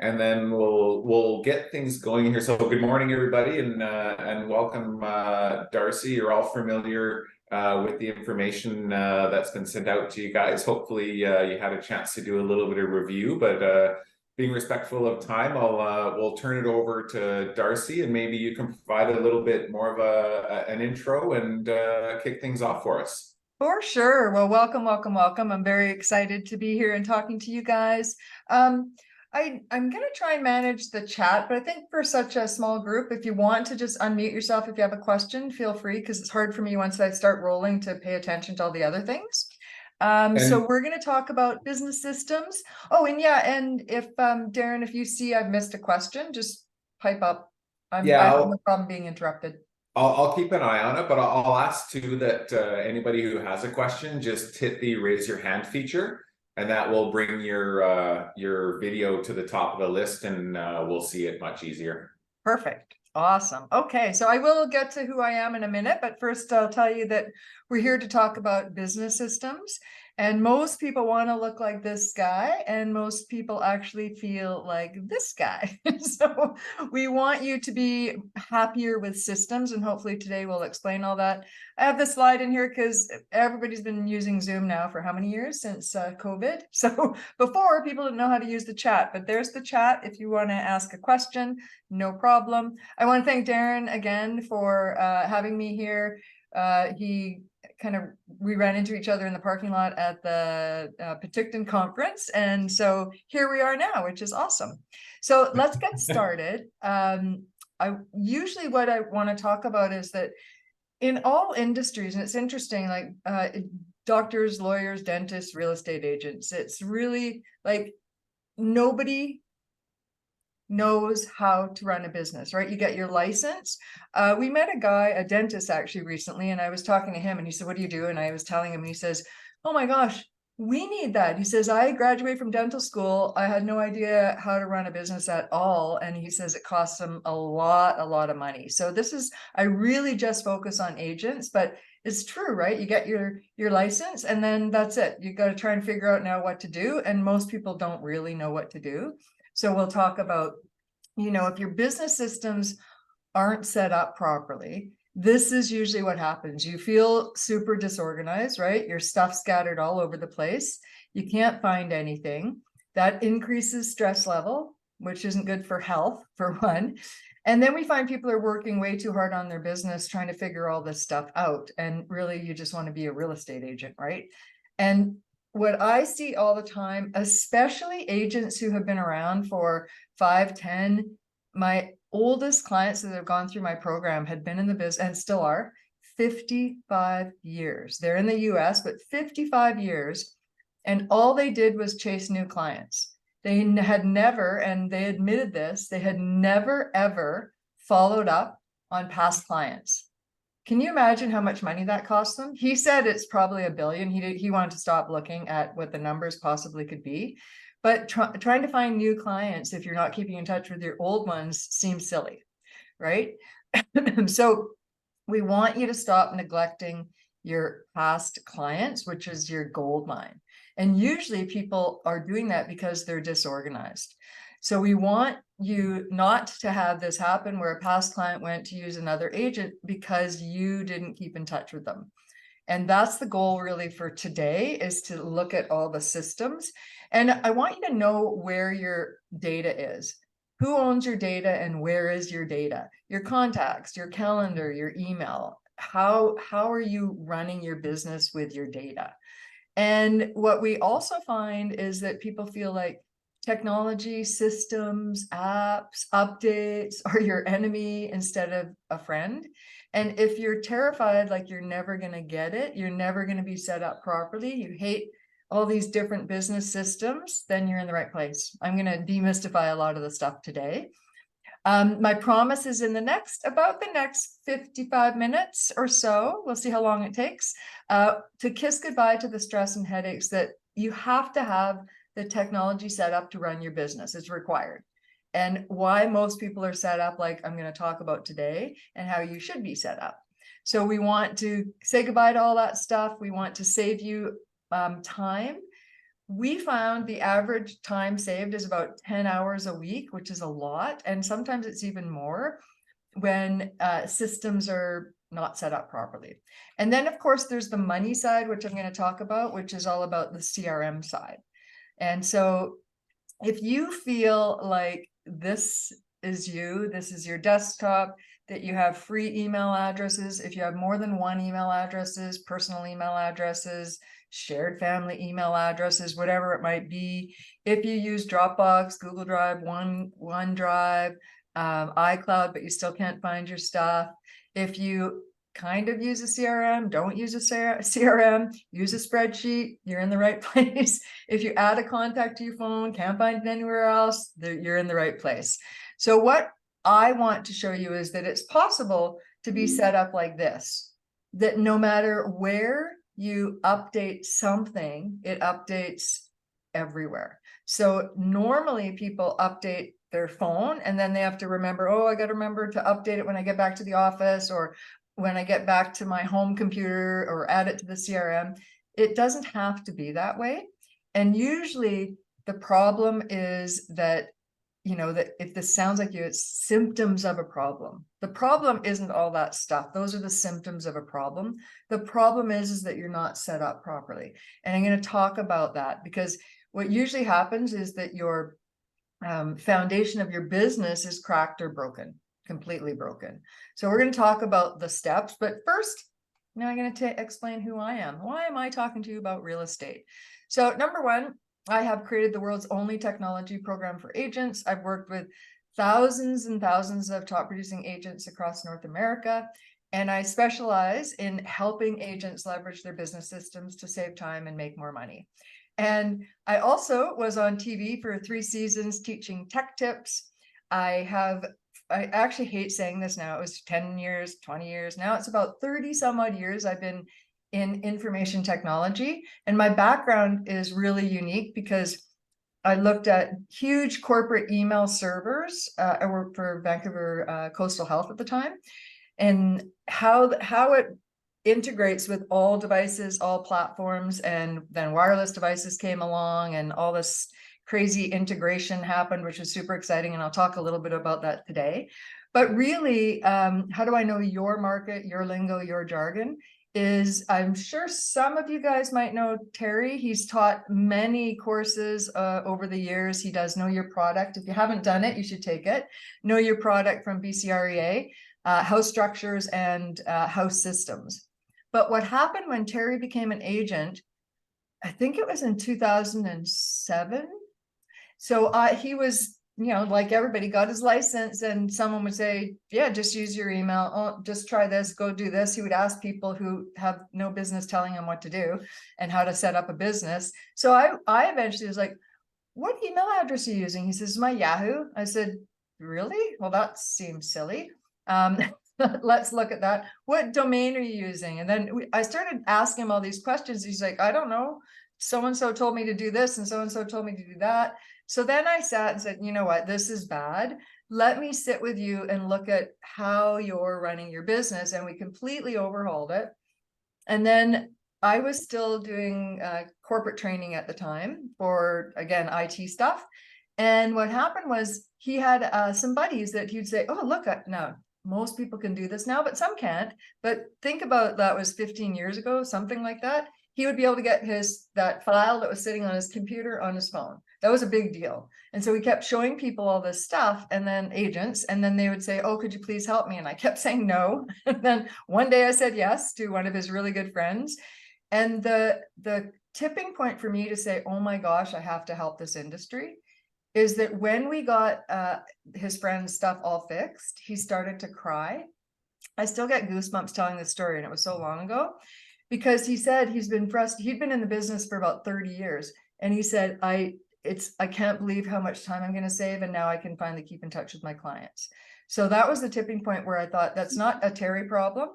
and then we'll get things going here. So good morning, everybody, and welcome, Darci. You're all familiar with the information that's been sent out to you guys. Hopefully, you had a chance to do a little bit of review, but being respectful of time, we'll turn it over to Darci, and maybe you can provide a little bit more of an intro and kick things off for us. For sure. Well, welcome, welcome, welcome. I'm very excited to be here and talking to you guys. I'm going to try and manage the chat, but I think for such a small group, if you want to just unmute yourself, if you have a question, feel free, because it's hard for me once I start rolling to pay attention to all the other things. So we're going to talk about business systems. Oh, and yeah, and if Darren, if you see I've missed a question, just pipe up. I have no problem being interrupted. I'll keep an eye on it, but I'll ask too that anybody who has a question, just hit the raise your hand feature, and that will bring your video to the top of the list, and we'll see it much easier. Perfect. Awesome. Okay, so I will get to who I am in a minute, but first I'll tell you that we're here to talk about business systems. And most people want to look like this guy, and most people actually feel like this guy. So we want you to be happier with systems, and hopefully today we'll explain all that. I have this slide in here because everybody's been using Zoom now for how many years since COVID? So before, people didn't know how to use the chat, but there's the chat if you want to ask a question, no problem. I want to thank Darren again for having me here. We ran into each other in the parking lot at the Penticton conference. And so here we are now, which is awesome. So let's get started. Usually what I want to talk about is that in all industries, and it's interesting, like doctors, lawyers, dentists, real estate agents, it's really like nobody knows how to run a business, right? You get your license. We met a guy, a dentist actually recently, and I was talking to him and he said, "What do you do?" And I was telling him, and he says, "Oh my gosh, we need that." He says, "I graduated from dental school. I had no idea how to run a business at all." And he says it costs him a lot of money. So I really just focus on agents, but it's true, right? You get your license and then that's it. You got to try and figure out now what to do. And most people don't really know what to do. So we'll talk about, if your business systems aren't set up properly, this is usually what happens. You feel super disorganized, right? Your stuff scattered all over the place. You can't find anything. That increases stress level, which isn't good for health, for one. And then we find people are working way too hard on their business, trying to figure all this stuff out. And really, you just want to be a real estate agent, right? And what I see all the time, especially agents who have been around for 5, 10, my oldest clients that have gone through my program had been in the business and still are 55 years. They're in the US, but 55 years. And all they did was chase new clients. They had never, and they admitted this, they had never, ever followed up on past clients. Can you imagine how much money that cost them? He said it's probably $1 billion. He wanted to stop looking at what the numbers possibly could be. But trying to find new clients, if you're not keeping in touch with your old ones, seems silly, right? So we want you to stop neglecting your past clients, which is your gold mine. And usually people are doing that because they're disorganized. So we want you not to have this happen where a past client went to use another agent because you didn't keep in touch with them. And that's the goal really for today, is to look at all the systems. And I want you to know where your data is. Who owns your data and where is your data? Your contacts, your calendar, your email. How are you running your business with your data? And what we also find is that people feel like technology, systems, apps, updates are your enemy instead of a friend. And if you're terrified, like you're never going to get it, you're never going to be set up properly, you hate all these different business systems, then you're in the right place. I'm going to demystify a lot of the stuff today. My promise is in about the next 55 minutes or so, we'll see how long it takes, to kiss goodbye to the stress and headaches that you have to have the technology set up to run your business. It's required. And why most people are set up like I'm going to talk about today, and how you should be set up. So we want to say goodbye to all that stuff. We want to save you time. we found the average time saved is about 10 hours a week, which is a lot. And sometimes it's even more when systems are not set up properly. And then, of course, there's the money side, which I'm going to talk about, which is all about the CRM side. And so if you feel like this is you, this is your desktop, that you have free email addresses, if you have more than one email addresses, personal email addresses, shared family email addresses, whatever it might be, if you use Dropbox, Google Drive, OneDrive, iCloud, but you still can't find your stuff, if you kind of use a CRM, don't use a CRM, use a spreadsheet, you're in the right place. If you add a contact to your phone, can't find it anywhere else, you're in the right place. So what I want to show you is that it's possible to be set up like this, that no matter where you update something, it updates everywhere. So normally people update their phone and then they have to remember, oh, I got to remember to update it when I get back to the office or when I get back to my home computer or add it to the CRM. It doesn't have to be that way. And usually the problem is that, you know, that if this sounds like you, it's symptoms of a problem. The problem isn't all that stuff. Those are the symptoms of a problem. The problem is that you're not set up properly. And I'm going to talk about that because what usually happens is that your foundation of your business is cracked or broken, completely broken. So we're going to talk about the steps, but first, now I'm going to explain who I am. Why am I talking to you about real estate? So number one, I have created the world's only technology program for agents. I've worked with thousands and thousands of top producing agents across North America, and I specialize in helping agents leverage their business systems to save time and make more money. And I also was on TV for 3 seasons teaching tech tips. I actually hate saying this now. It was 10 years, 20 years. Now it's about 30 some odd years I've been in information technology. And my background is really unique because I looked at huge corporate email servers. I worked for Vancouver Coastal Health at the time, and how it integrates with all devices, all platforms, and then wireless devices came along and all this crazy integration happened, which was super exciting. And I'll talk a little bit about that today. But really, how do I know your market, your lingo, your jargon? Is I'm sure some of you guys might know Terry. He's taught many courses over the years. He does Know Your Product. If you haven't done it, you should take it. Know Your Product from BCREA, House Structures and House Systems. But what happened when Terry became an agent, I think it was in 2007. So he was, you know, like everybody, got his license, and someone would say, yeah, just use your email. Oh, just try this, go do this. He would ask people who have no business telling him what to do and how to set up a business. So I eventually was like, what email address are you using? He says, my Yahoo. I said, really? Well, that seems silly. Let's look at that. What domain are you using? And then I started asking him all these questions. He's like, I don't know. So-and-so told me to do this and so-and-so told me to do that. So then I sat and said, you know what, this is bad. Let me sit with you and look at how you're running your business. And we completely overhauled it. And then I was still doing corporate training at the time for, again, IT stuff. And what happened was he had some buddies that he'd say, oh, look, now most people can do this now, but some can't. But think about that was 15 years ago, something like that. He would be able to get that file that was sitting on his computer on his phone. That was a big deal. And so we kept showing people all this stuff, and then agents, and then they would say, oh, could you please help me? And I kept saying no. And then one day I said yes to one of his really good friends. And the tipping point for me to say, oh my gosh, I have to help this industry, is that when we got his friend's stuff all fixed, he started to cry. I still get goosebumps telling this story, and it was so long ago, because he said he'd been in the business for about 30 years. And he said, I can't believe how much time I'm going to save. And now I can finally keep in touch with my clients. So that was the tipping point where I thought, that's not a Terry problem.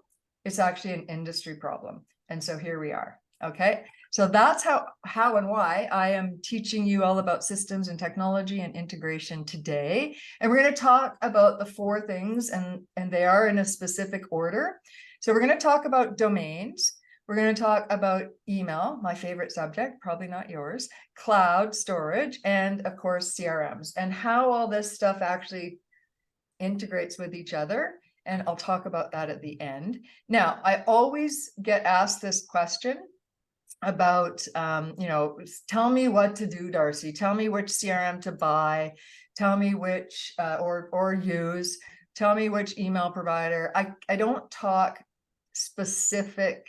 It's actually an industry problem. And so here we are. Okay. So that's how and why I am teaching you all about systems and technology and integration today. And we're going to talk about the 4 things, and they are in a specific order. So we're going to talk about domains. We're going to talk about email, my favorite subject, probably not yours, cloud storage, and of course, CRMs, and how all this stuff actually integrates with each other. And I'll talk about that at the end. Now, I always get asked this question about, tell me what to do, Darcy. Tell me which CRM to buy. Tell me which, or use. Tell me which email provider. I don't talk specific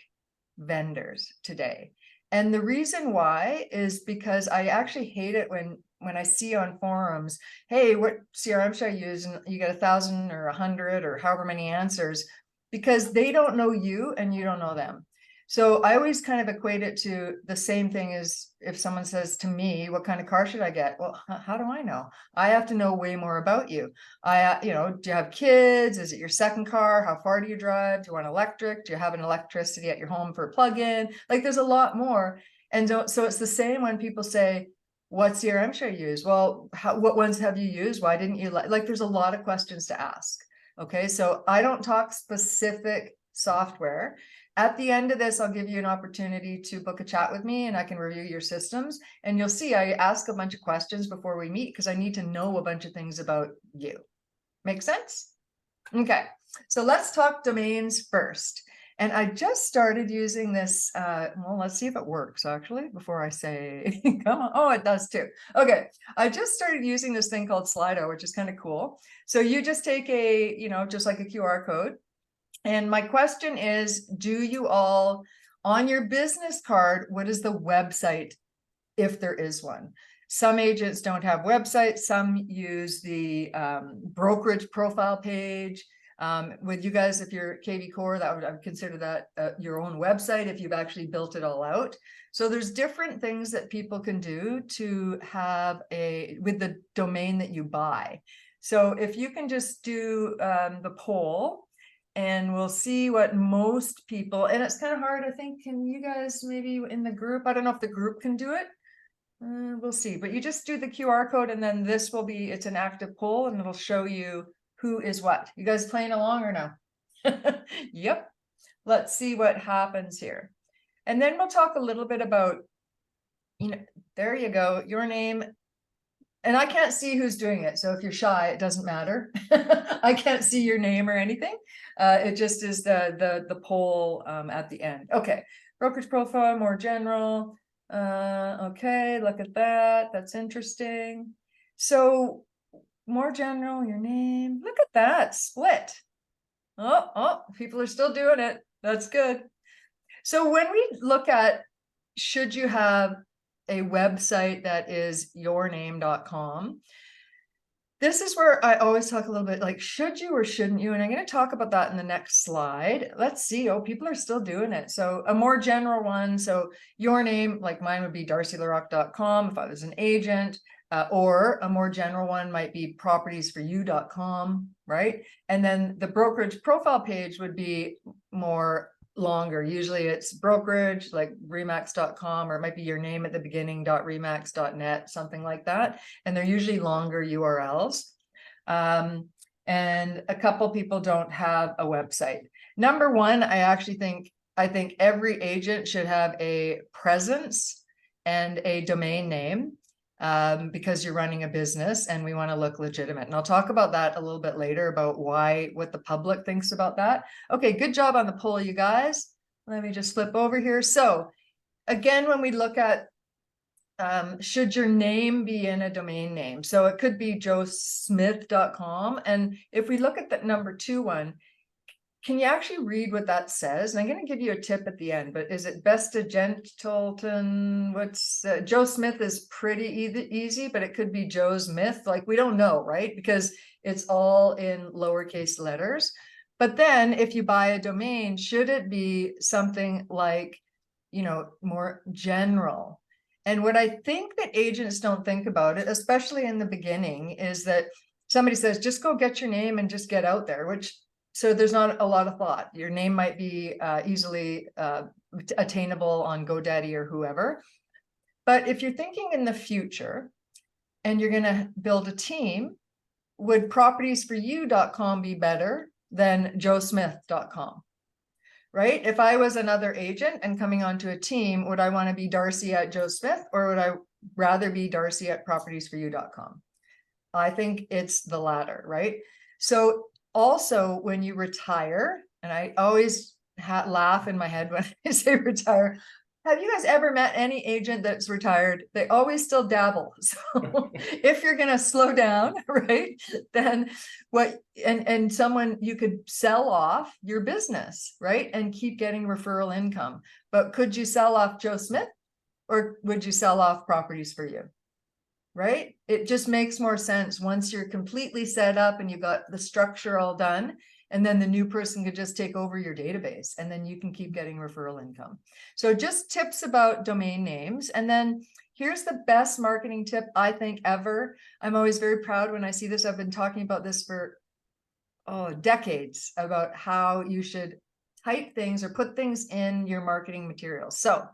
vendors today. And the reason why is because I actually hate it when I see on forums, hey, what CRM should I use? And you get 1,000 or 100 or however many answers, because they don't know you and you don't know them. So I always kind of equate it to the same thing as if someone says to me, what kind of car should I get? Well, how do I know? I have to know way more about you. Do you have kids? Is it your second car? How far do you drive? Do you want electric? Do you have an electricity at your home for a plug-in? Like there's a lot more. And so it's the same when people say, what CRM should I use? Well, what ones have you used? Why didn't you like there's a lot of questions to ask. Okay, so I don't talk specific software. At the end of this, I'll give you an opportunity to book a chat with me and I can review your systems. And you'll see I ask a bunch of questions before we meet because I need to know a bunch of things about you. Make sense? Okay, so let's talk domains first. And I just started using this, well, let's see if it works actually, before I say, come on. Oh, it does too. Okay, I just started using this thing called Slido, which is kind of cool. So you just take just like a QR code. And my question is, do you all, on your business card, what is the website, if there is one? Some agents don't have websites. Some use the brokerage profile page. With you guys, if you're KV Core, I would consider that your own website if you've actually built it all out. So there's different things that people can do to have with the domain that you buy. So if you can just do the poll, and we'll see what most people, and it's kind of hard, I think, can you guys maybe in the group, I don't know if the group can do it. We'll see, but you just do the QR code and then this will be, it's an active poll and it'll show you who is what. You guys playing along or no? Yep. Let's see what happens here. And then we'll talk a little bit about, there you go, your name. And I can't see who's doing it. So if you're shy, it doesn't matter. I can't see your name or anything. It just is the poll at the end. Okay. Brokerage profile, more general. Okay, look at that. That's interesting. So more general, your name. Look at that split. Oh, people are still doing it. That's good. So when we look at, should you have a website that is yourname.com, this is where I always talk a little bit like, should you or shouldn't you? And I'm going to talk about that in the next slide. Let's see. Oh, people are still doing it. So a more general one. So your name, like mine would be darcilarocques.com if I was an agent, or a more general one might be propertiesforyou.com, right? And then the brokerage profile page would be more longer. Usually it's brokerage like remax.com, or it might be your name at the beginning .remax.net, something like that. And they're usually longer URLs. And a couple people don't have a website. Number one, I think every agent should have a presence and a domain name, because you're running a business and we want to look legitimate. And I'll talk about that a little bit later about what the public thinks about that. Okay, good job on the poll, you guys. Let me just flip over here. So again, when we look at, should your name be in a domain name? So it could be joesmith.com. And if we look at that number 2 one, can you actually read what that says? And I'm going to give you a tip at the end, but is it Besta Gentleton? What's Joe Smith is pretty easy, but it could be Joe's Myth. Like we don't know, right? Because it's all in lowercase letters. But then if you buy a domain, should it be something like, more general? And what I think that agents don't think about it, especially in the beginning, is that somebody says, just go get your name and just get out there, so there's not a lot of thought. Your name might be easily attainable on GoDaddy or whoever. But if you're thinking in the future and you're going to build a team, would propertiesforyou.com be better than joesmith.com? right? If I was another agent and coming onto a team, would I want to be Darci at Joe Smith, or would I rather be Darci at propertiesforyou.com? I think it's the latter, right? So also when you retire, and I always laugh in my head when I say retire, have you guys ever met any agent that's retired? They always still dabble. So if you're going to slow down, right, then and someone, you could sell off your business, right, and keep getting referral income. But could you sell off Joe Smith, or would you sell off Properties for You? Right? It just makes more sense once you're completely set up and you got the structure all done, and then the new person could just take over your database, and then you can keep getting referral income. So just tips about domain names. And then here's the best marketing tip I think ever. I'm always very proud when I see this. I've been talking about this for decades, about how you should type things or put things in your marketing materials. So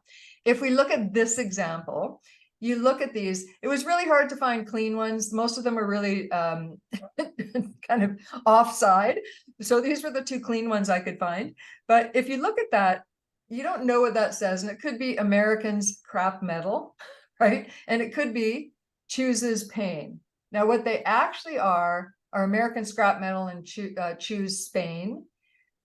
if we look at this example, you look at these, it was really hard to find clean ones. Most of them are really kind of offside. So these were the two clean ones I could find. But if you look at that, you don't know what that says. And it could be Americans crap metal, right? And it could be chooses pain. Now, what they actually are American scrap metal and choose Spain.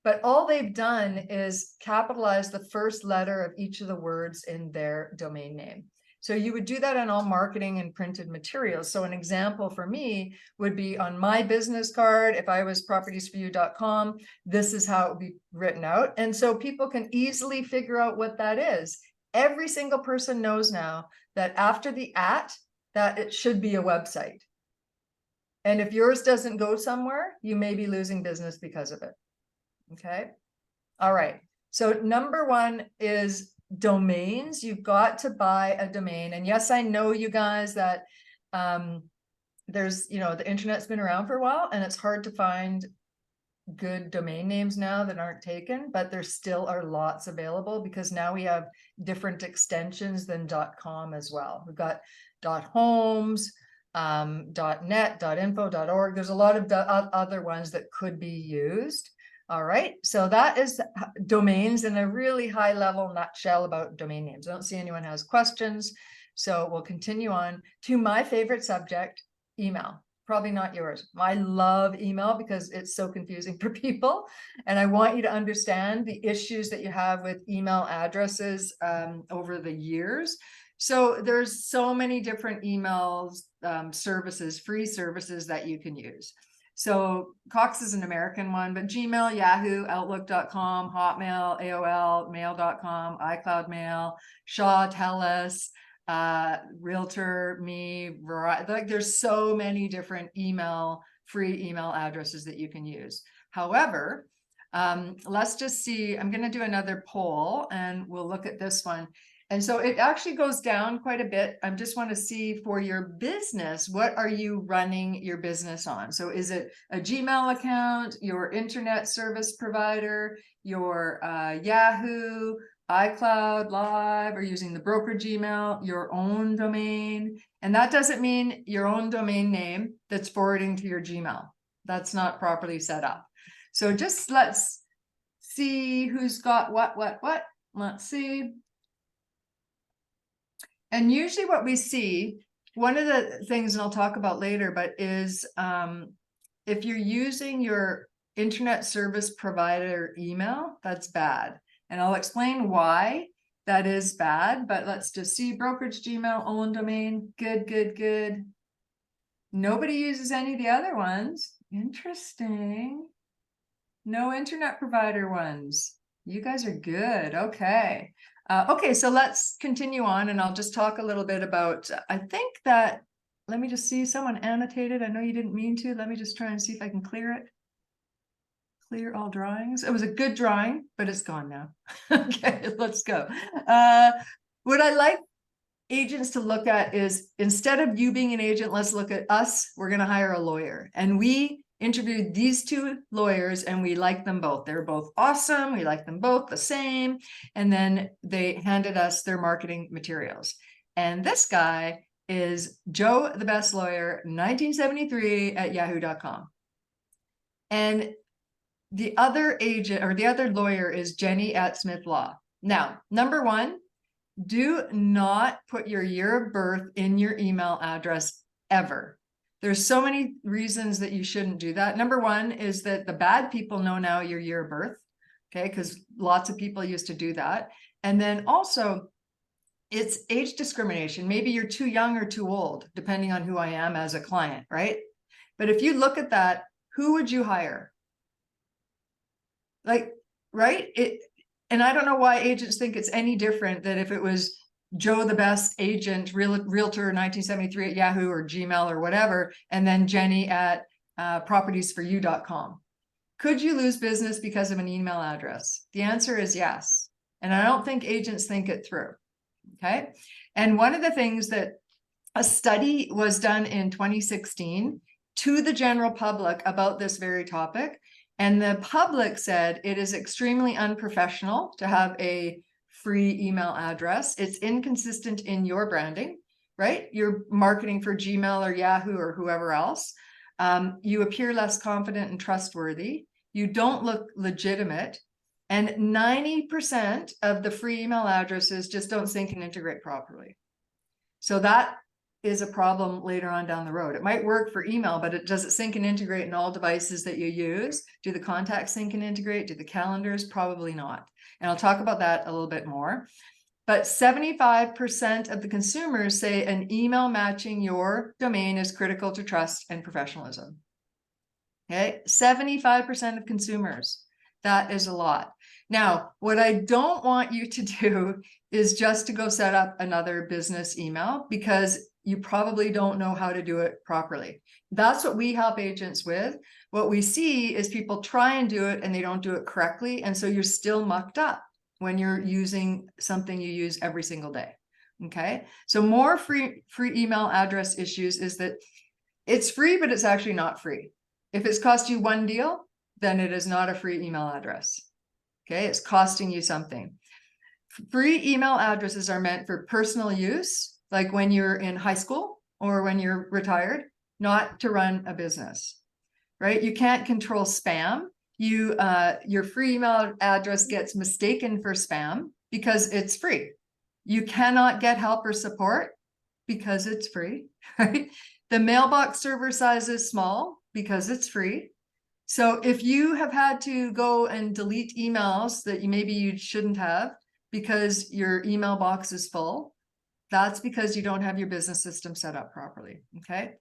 But all they've done is capitalize the first letter of each of the words in their domain name. So you would do that on all marketing and printed materials. So an example for me would be on my business card. If I was propertiesforyou.com, this is how it would be written out. And so people can easily figure out what that is. Every single person knows now that after the @ that it should be a website. And if yours doesn't go somewhere, you may be losing business because of it. Okay. All right. So number one is domains. You've got to buy a domain. And yes, I know, you guys, that there's, the internet's been around for a while, and it's hard to find good domain names now that aren't taken, but there still are lots available, because now we have different extensions than .com as well. We've got .homes, .net, .info, .org. There's a lot of other ones that could be used. All right, so that is domains in a really high level nutshell about domain names. I don't see anyone has questions, so we'll continue on to my favorite subject, email. Probably not yours. I love email because it's so confusing for people, and I want you to understand the issues that you have with email addresses over the years. So there's so many different emails, services, free services that you can use. So Cox is an American one, but Gmail, Yahoo, Outlook.com, Hotmail, AOL, Mail.com, iCloud Mail, Shaw, TELUS, Realtor, Me, like there's so many different free email addresses that you can use. However, let's just see, I'm going to do another poll and we'll look at this one. And so it actually goes down quite a bit. I just want to see for your business, what are you running your business on? So is it a Gmail account, your internet service provider, your Yahoo, iCloud Live, or using the broker Gmail, your own domain? And that doesn't mean your own domain name that's forwarding to your Gmail. That's not properly set up. So just let's see who's got what. Let's see. And usually what we see, one of the things, and I'll talk about later, but is if you're using your internet service provider email, that's bad. And I'll explain why that is bad, but let's just see. Brokerage Gmail, own domain, good. Nobody uses any of the other ones. Interesting. No internet provider ones. You guys are good. Okay. Okay, so let's continue on, and I'll just talk a little bit about, I think that, let me just see, someone annotated. I know you didn't mean to. Let me just try and see if I can clear it. Clear all drawings. It was a good drawing, but it's gone now. Okay, let's go. What I like agents to look at is, instead of you being an agent, let's look at us. We're going to hire a lawyer, and we interviewed these two lawyers, and we liked them both. They're both awesome. We like them both the same. And then they handed us their marketing materials. And this guy is Joe the Best Lawyer, 1973 at yahoo.com. And The other agent or the other lawyer is Jenny at Smith Law. Now, number one, do not put your year of birth in your email address ever. There's so many reasons that you shouldn't do that. Number one is that the bad people know now your year of birth, okay? Because lots of people used to do that. And then also, it's age discrimination. Maybe you're too young or too old, depending on who I am as a client, right? But if you look at that, who would you hire? Like, right? And I don't know why agents think it's any different than if it was Joe the best agent, realtor 1973 at Yahoo or Gmail or whatever, and then Jenny at propertiesforyou.com. Could you lose business because of an email address? The answer is yes. And I don't think agents think it through. Okay. And one of the things that a study was done in 2016 to the general public about this very topic. And the public said it is extremely unprofessional to have a free email address. It's inconsistent in your branding, right? You're marketing for Gmail or Yahoo or whoever else. You appear less confident and trustworthy. You don't look legitimate. And 90% of the free email addresses just don't sync and integrate properly. So that is a problem later on down the road. It might work for email, but does it sync and integrate in all devices that you use? Do the contacts sync and integrate? Do the calendars? Probably not. And I'll talk about that a little bit more. But 75% of the consumers say an email matching your domain is critical to trust and professionalism. Okay, 75% of consumers. That is a lot. Now, what I don't want you to do is just to go set up another business email, because you probably don't know how to do it properly. That's what we help agents with. What we see is people try and do it and they don't do it correctly. And so you're still mucked up when you're using something you use every single day. Okay, so more free email address issues is that it's free, but it's actually not free. If it's cost you one deal, then it is not a free email address. Okay, it's costing you something. Free email addresses are meant for personal use, like when you're in high school or when you're retired, not to run a business, right? You can't control spam. Your free email address gets mistaken for spam because it's free. You cannot get help or support because it's free, right? The mailbox server size is small because it's free. So if you have had to go and delete emails that maybe you shouldn't have because your email box is full, that's because you don't have your business system set up properly, okay?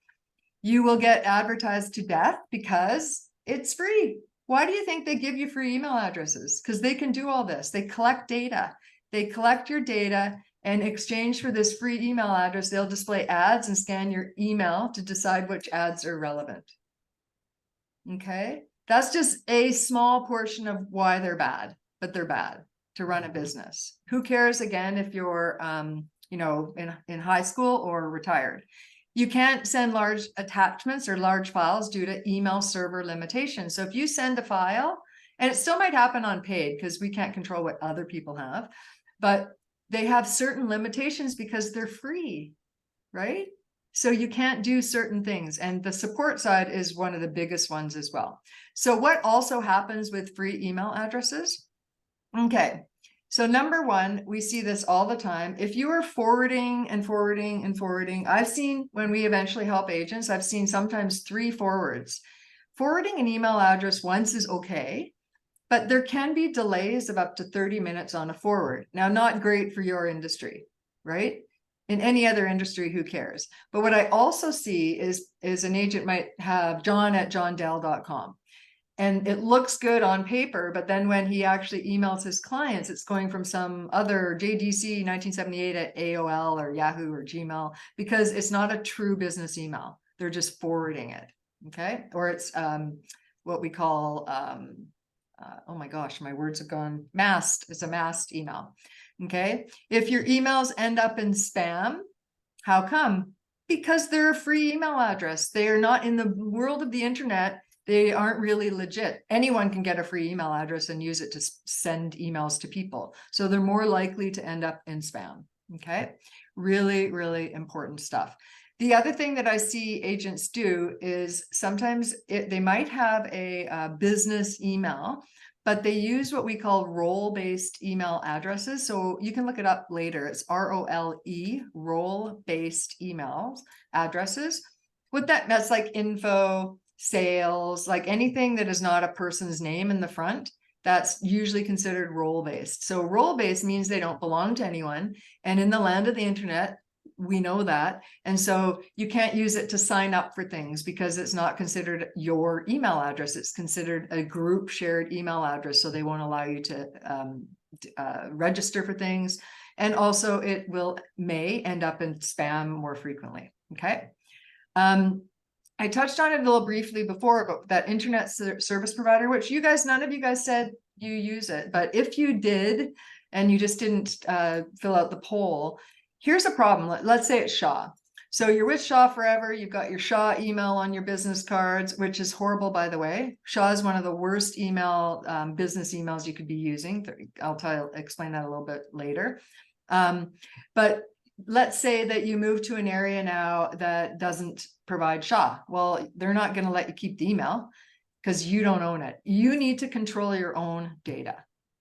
You will get advertised to death because it's free. Why do you think they give you free email addresses? Because they can do all this. They collect data. They collect your data, and in exchange for this free email address, they'll display ads and scan your email to decide which ads are relevant. Okay, that's just a small portion of why they're bad, but they're bad to run a business. Who cares, again, if you're in high school or retired? You can't send large attachments or large files due to email server limitations. So if you send a file, and it still might happen on paid because we can't control what other people have, but they have certain limitations because they're free, right? So you can't do certain things. And the support side is one of the biggest ones as well. So what also happens with free email addresses? Okay, so number one, we see this all the time. If you are forwarding and forwarding and forwarding, I've seen, when we eventually help agents, I've seen sometimes 3 forwards. Forwarding an email address once is okay, but there can be delays of up to 30 minutes on a forward. Now, not great for your industry, right? In any other industry, who cares? But what I also see is an agent might have john@johndell.com. And it looks good on paper, but then when he actually emails his clients, it's going from some other JDC 1978 at AOL or Yahoo or Gmail, because it's not a true business email. They're just forwarding it, okay? Or it's what we call, oh my gosh, my words have gone, masked. It's a masked email, okay? If your emails end up in spam, how come? Because they're a free email address. They are not, in the world of the internet, they aren't really legit. Anyone can get a free email address and use it to send emails to people. So they're more likely to end up in spam, okay? Really, really important stuff. The other thing that I see agents do is sometimes they might have a business email, but they use what we call role-based email addresses. So you can look it up later. It's ROLE, role-based emails addresses. That's like info, sales, like anything that is not a person's name in the front. That's usually considered role-based. So role-based means they don't belong to anyone. And in the land of the internet, we know that. And so you can't use it to sign up for things because it's not considered your email address. It's considered a group shared email address. So they won't allow you to register for things. And also it may end up in spam more frequently. Okay. I touched on it a little briefly before, but that internet service provider, which none of you guys said you use it, but if you did, and you just didn't fill out the poll, here's a problem. Let's say it's Shaw. So you're with Shaw forever. You've got your Shaw email on your business cards, which is horrible, by the way. Shaw is one of the worst business emails you could be using. I'll explain that a little bit later. But let's say that you move to an area now that doesn't provide Shaw. Well, they're not going to let you keep the email because you don't own it. You need to control your own data.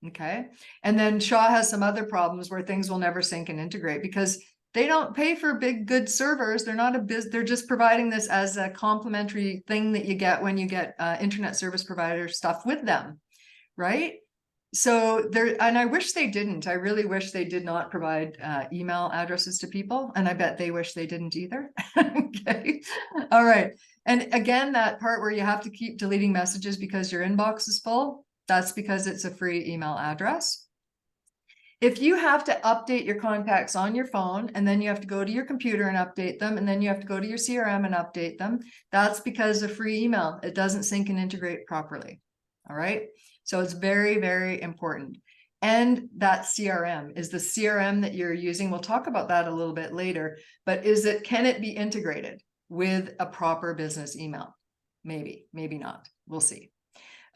Okay. And then Shaw has some other problems where things will never sync and integrate because they don't pay for big, good servers. They're not they're just providing this as a complimentary thing that you get when you get internet service provider stuff with them. Right. So and I wish they didn't. I really wish they did not provide email addresses to people. And I bet they wish they didn't either. Okay. All right. And again, that part where you have to keep deleting messages because your inbox is full. That's because it's a free email address. If you have to update your contacts on your phone, and then you have to go to your computer and update them, and then you have to go to your CRM and update them, that's because of free email. It doesn't sync and integrate properly. All right. So it's very, very important. And that CRM is the CRM that you're using. We'll talk about that a little bit later, but can it be integrated with a proper business email? Maybe, maybe not. We'll see.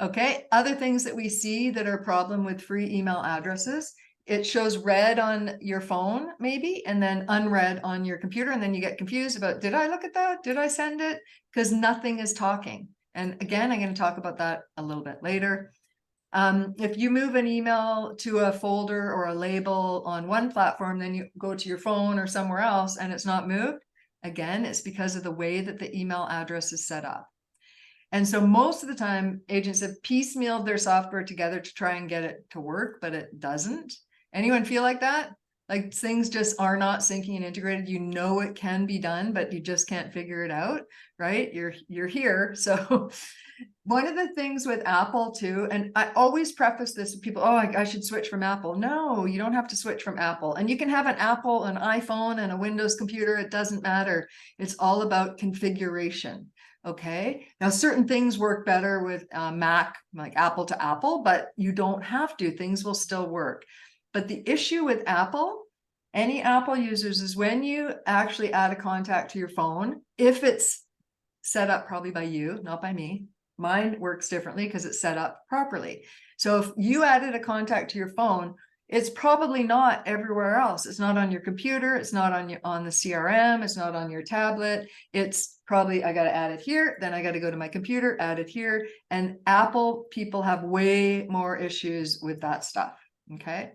Okay, other things that we see that are a problem with free email addresses, it shows red on your phone maybe, and then unread on your computer. And then you get confused about, did I look at that? Did I send it? Because nothing is talking. And again, I'm going to talk about that a little bit later. If you move an email to a folder or a label on one platform, then you go to your phone or somewhere else and it's not moved. Again, it's because of the way that the email address is set up. And so most of the time, agents have piecemealed their software together to try and get it to work, but it doesn't. Anyone feel like that? Like things just are not syncing and integrated. You know it can be done, but you just can't figure it out, right? You're here. So one of the things with Apple too, and I always preface this with people, oh, I should switch from Apple. No, you don't have to switch from Apple. And you can have an Apple, an iPhone, and a Windows computer. It doesn't matter. It's all about configuration. Okay. Now, certain things work better with Mac, like Apple to Apple, but you don't have to. Things will still work. But the issue with Apple, any Apple users, is when you actually add a contact to your phone, if it's set up probably by you, not by me, mine works differently because it's set up properly. So if you added a contact to your phone, it's probably not everywhere else. It's not on your computer. It's not on the CRM. It's not on your tablet. It's probably, I got to add it here. Then I got to go to my computer, add it here. And Apple people have way more issues with that stuff. Okay.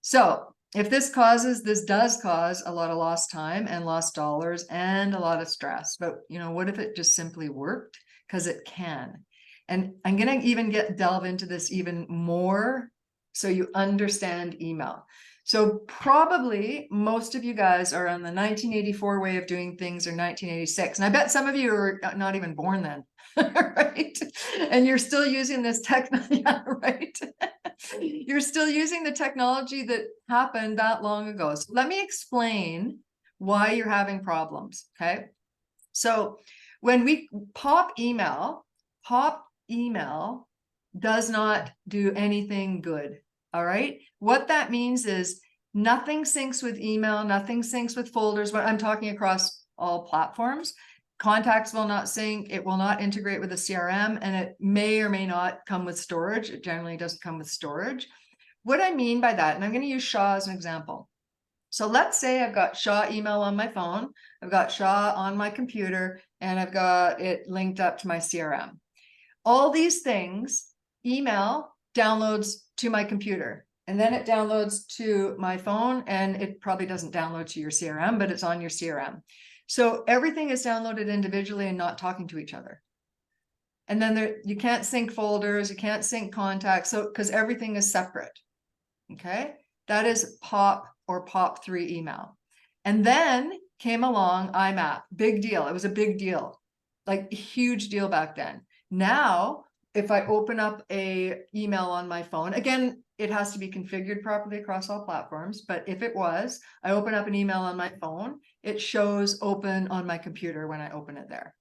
So if this does cause a lot of lost time and lost dollars and a lot of stress, but what if it just simply worked? Because it can. And I'm going to even delve into this even more so you understand email. So probably most of you guys are on the 1984 way of doing things or 1986. And I bet some of you are not even born then, right? And you're still using this technology, yeah, right? You're still using the technology that happened that long ago. So let me explain why you're having problems, okay? So when we pop email does not do anything good. All right. What that means is nothing syncs with email, nothing syncs with folders. What I'm talking across all platforms, contacts will not sync. It will not integrate with the CRM, and it may or may not come with storage. It generally doesn't come with storage. What I mean by that, and I'm going to use Shaw as an example. So let's say I've got Shaw email on my phone, I've got Shaw on my computer, and I've got it linked up to my CRM. All these things, email downloads to my computer, and then it downloads to my phone, and it probably doesn't download to your CRM, but it's on your CRM. So everything is downloaded individually and not talking to each other. And then you can't sync folders, you can't sync contacts, so because everything is separate. Okay, that is POP or POP3 email. And then came along IMAP, big deal. It was a big deal, like a huge deal back then. Now, if I open up a email on my phone, again, it has to be configured properly across all platforms. But if it was, I open up an email on my phone, it shows open on my computer when I open it there.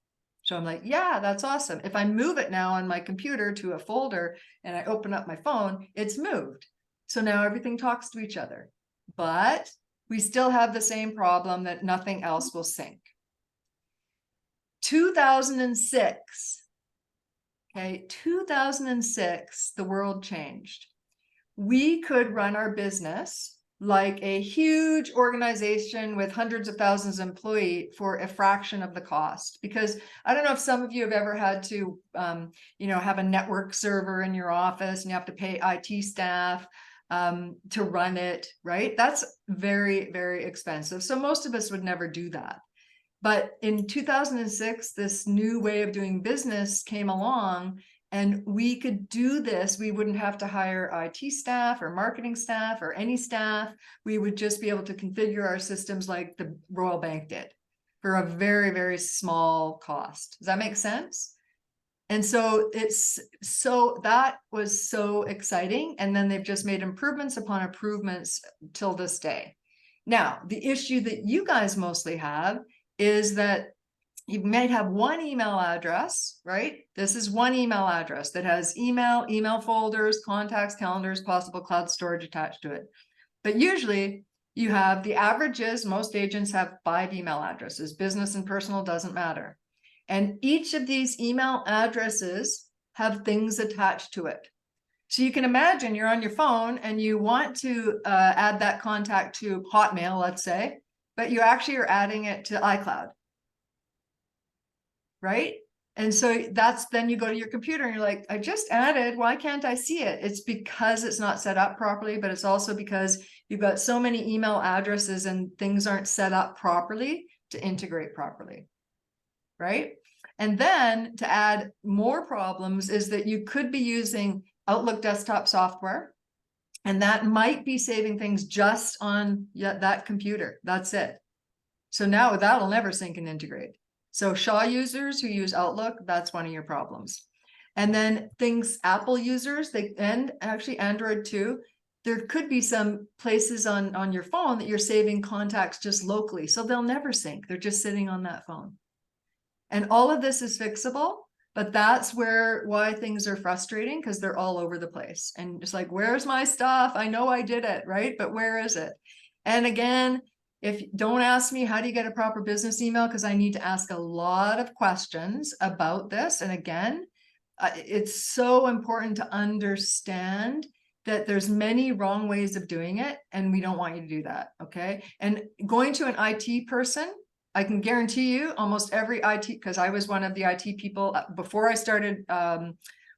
So I'm like, yeah, that's awesome. If I move it now on my computer to a folder and I open up my phone, it's moved. So now everything talks to each other, but we still have the same problem that nothing else will sync. 2006, okay, 2006, the world changed. We could run our business like a huge organization with hundreds of thousands of employees for a fraction of the cost. Because I don't know if some of you have ever had to, have a network server in your office and you have to pay IT staff to run it, right? That's very, very expensive. So most of us would never do that. But in 2006, this new way of doing business came along, and we could do this. We wouldn't have to hire IT staff or marketing staff or any staff. We would just be able to configure our systems like the Royal Bank did for a very, very small cost. Does that make sense? And so that was so exciting. And then they've just made improvements upon improvements till this day. Now, the issue that you guys mostly have is that you might have one email address, right? This is one email address that has email folders, contacts, calendars, possible cloud storage attached to it. But usually you have, the average is most agents have 5 email addresses, business and personal, doesn't matter. And each of these email addresses have things attached to it. So you can imagine you're on your phone and you want to add that contact to Hotmail, let's say, but you actually are adding it to iCloud, right? And so then you go to your computer and you're like, I just added, why can't I see it? It's because it's not set up properly, but it's also because you've got so many email addresses and things aren't set up properly to integrate properly, right? And then to add more problems is that you could be using Outlook desktop software, and that might be saving things just on that computer. That's it. So now that'll never sync and integrate. So Shaw users who use Outlook, that's one of your problems. And then Apple users, and actually Android too, there could be some places on your phone that you're saving contacts just locally. So they'll never sync. They're just sitting on that phone. And all of this is fixable. But that's why things are frustrating, because they're all over the place. And it's like, where's my stuff? I know I did it, right? But where is it? And again, don't ask me how do you get a proper business email, because I need to ask a lot of questions about this. And again, it's so important to understand that there's many wrong ways of doing it, and we don't want you to do that, okay? And going to an IT person, I can guarantee you almost every IT, because I was one of the IT people before I started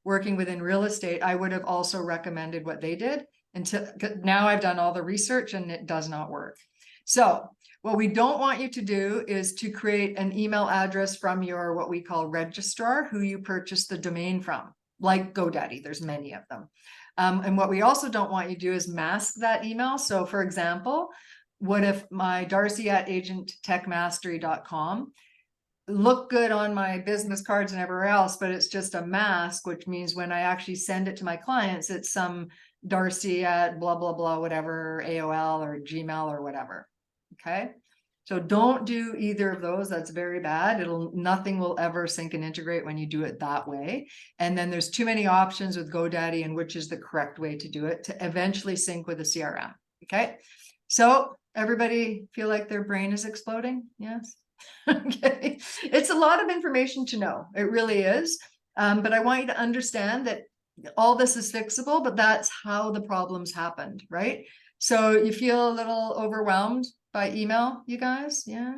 working within real estate, I would have also recommended what they did. Until now I've done all the research and it does not work. So what we don't want you to do is to create an email address from your, what we call registrar, who you purchased the domain from, like GoDaddy. There's many of them. And what we also don't want you to do is mask that email. So for example, what if my Darci@agenttechmastery.com look good on my business cards and everywhere else, but it's just a mask, which means when I actually send it to my clients, it's some Darci at blah, blah, blah, whatever, AOL or Gmail or whatever. Okay. So don't do either of those. That's very bad. Nothing will ever sync and integrate when you do it that way. And then there's too many options with GoDaddy and which is the correct way to do it to eventually sync with a CRM. Okay. So everybody feel like their brain is exploding? Yes. Okay. It's a lot of information to know. It really is. But I want you to understand that all this is fixable, but that's how the problems happened, right? So you feel a little overwhelmed by email, you guys? Yeah,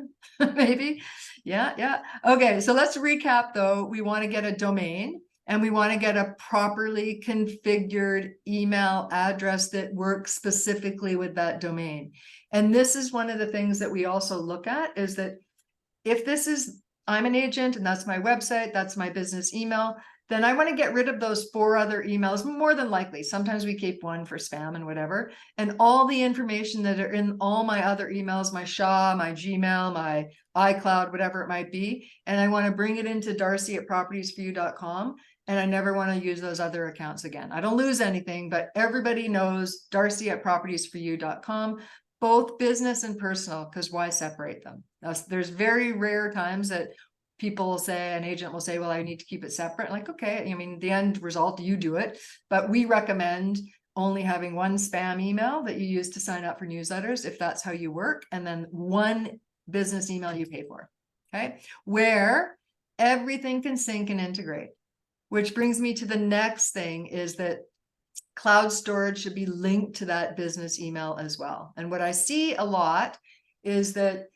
maybe. Yeah. Okay, so let's recap though. We want to get a domain and we want to get a properly configured email address that works specifically with that domain. And this is one of the things that we also look at, is that if this is, I'm an agent and that's my website, that's my business email, then I want to get rid of those 4 other emails, more than likely. Sometimes we keep one for spam and whatever. And all the information that are in all my other emails, my Shaw, my Gmail, my iCloud, whatever it might be. And I want to bring it into darci@propertiesforyou.com. And I never want to use those other accounts again. I don't lose anything, but everybody knows darci@propertiesforyou.com, both business and personal, because why separate them? There's very rare times that people will say, an agent will say, well, I need to keep it separate. Like, okay, I mean, the end result, you do it. But we recommend only having one spam email that you use to sign up for newsletters, if that's how you work, and then one business email you pay for, okay? Where everything can sync and integrate. Which brings me to the next thing, is that cloud storage should be linked to that business email as well. And what I see a lot is that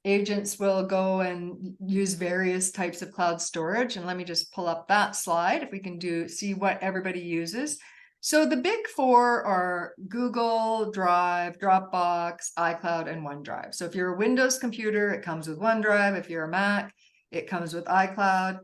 agents will go and use various types of cloud storage. And let me just pull up that slide if we can see what everybody uses. So the big 4 are Google Drive, Dropbox, iCloud, and OneDrive. So if you're a Windows computer, it comes with OneDrive. If you're a Mac, it comes with iCloud.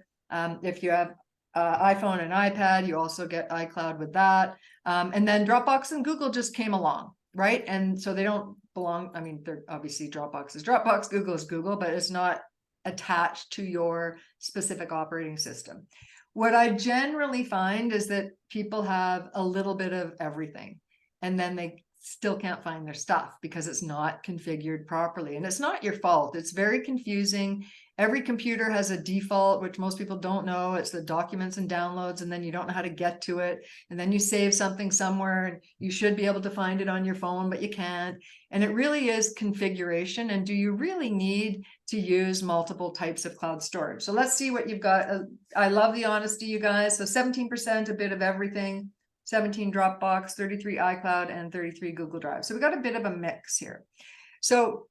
If you have iPhone and iPad, you also get iCloud with that. And then Dropbox and Google just came along, right? And so they don't belong. I mean, they're obviously Dropbox is Dropbox, Google is Google, but it's not attached to your specific operating system. What I generally find is that people have a little bit of everything, and then they still can't find their stuff because it's not configured properly. And it's not your fault. It's very confusing. Every computer has a default, which most people don't know. It's the documents and downloads, and then you don't know how to get to it. And then you save something somewhere and you should be able to find it on your phone, but you can't. And it really is configuration. And do you really need to use multiple types of cloud storage? So let's see what you've got. I love the honesty, you guys. So 17%, a bit of everything. 17 Dropbox, 33 iCloud, and 33 Google Drive. So we got a bit of a mix here. So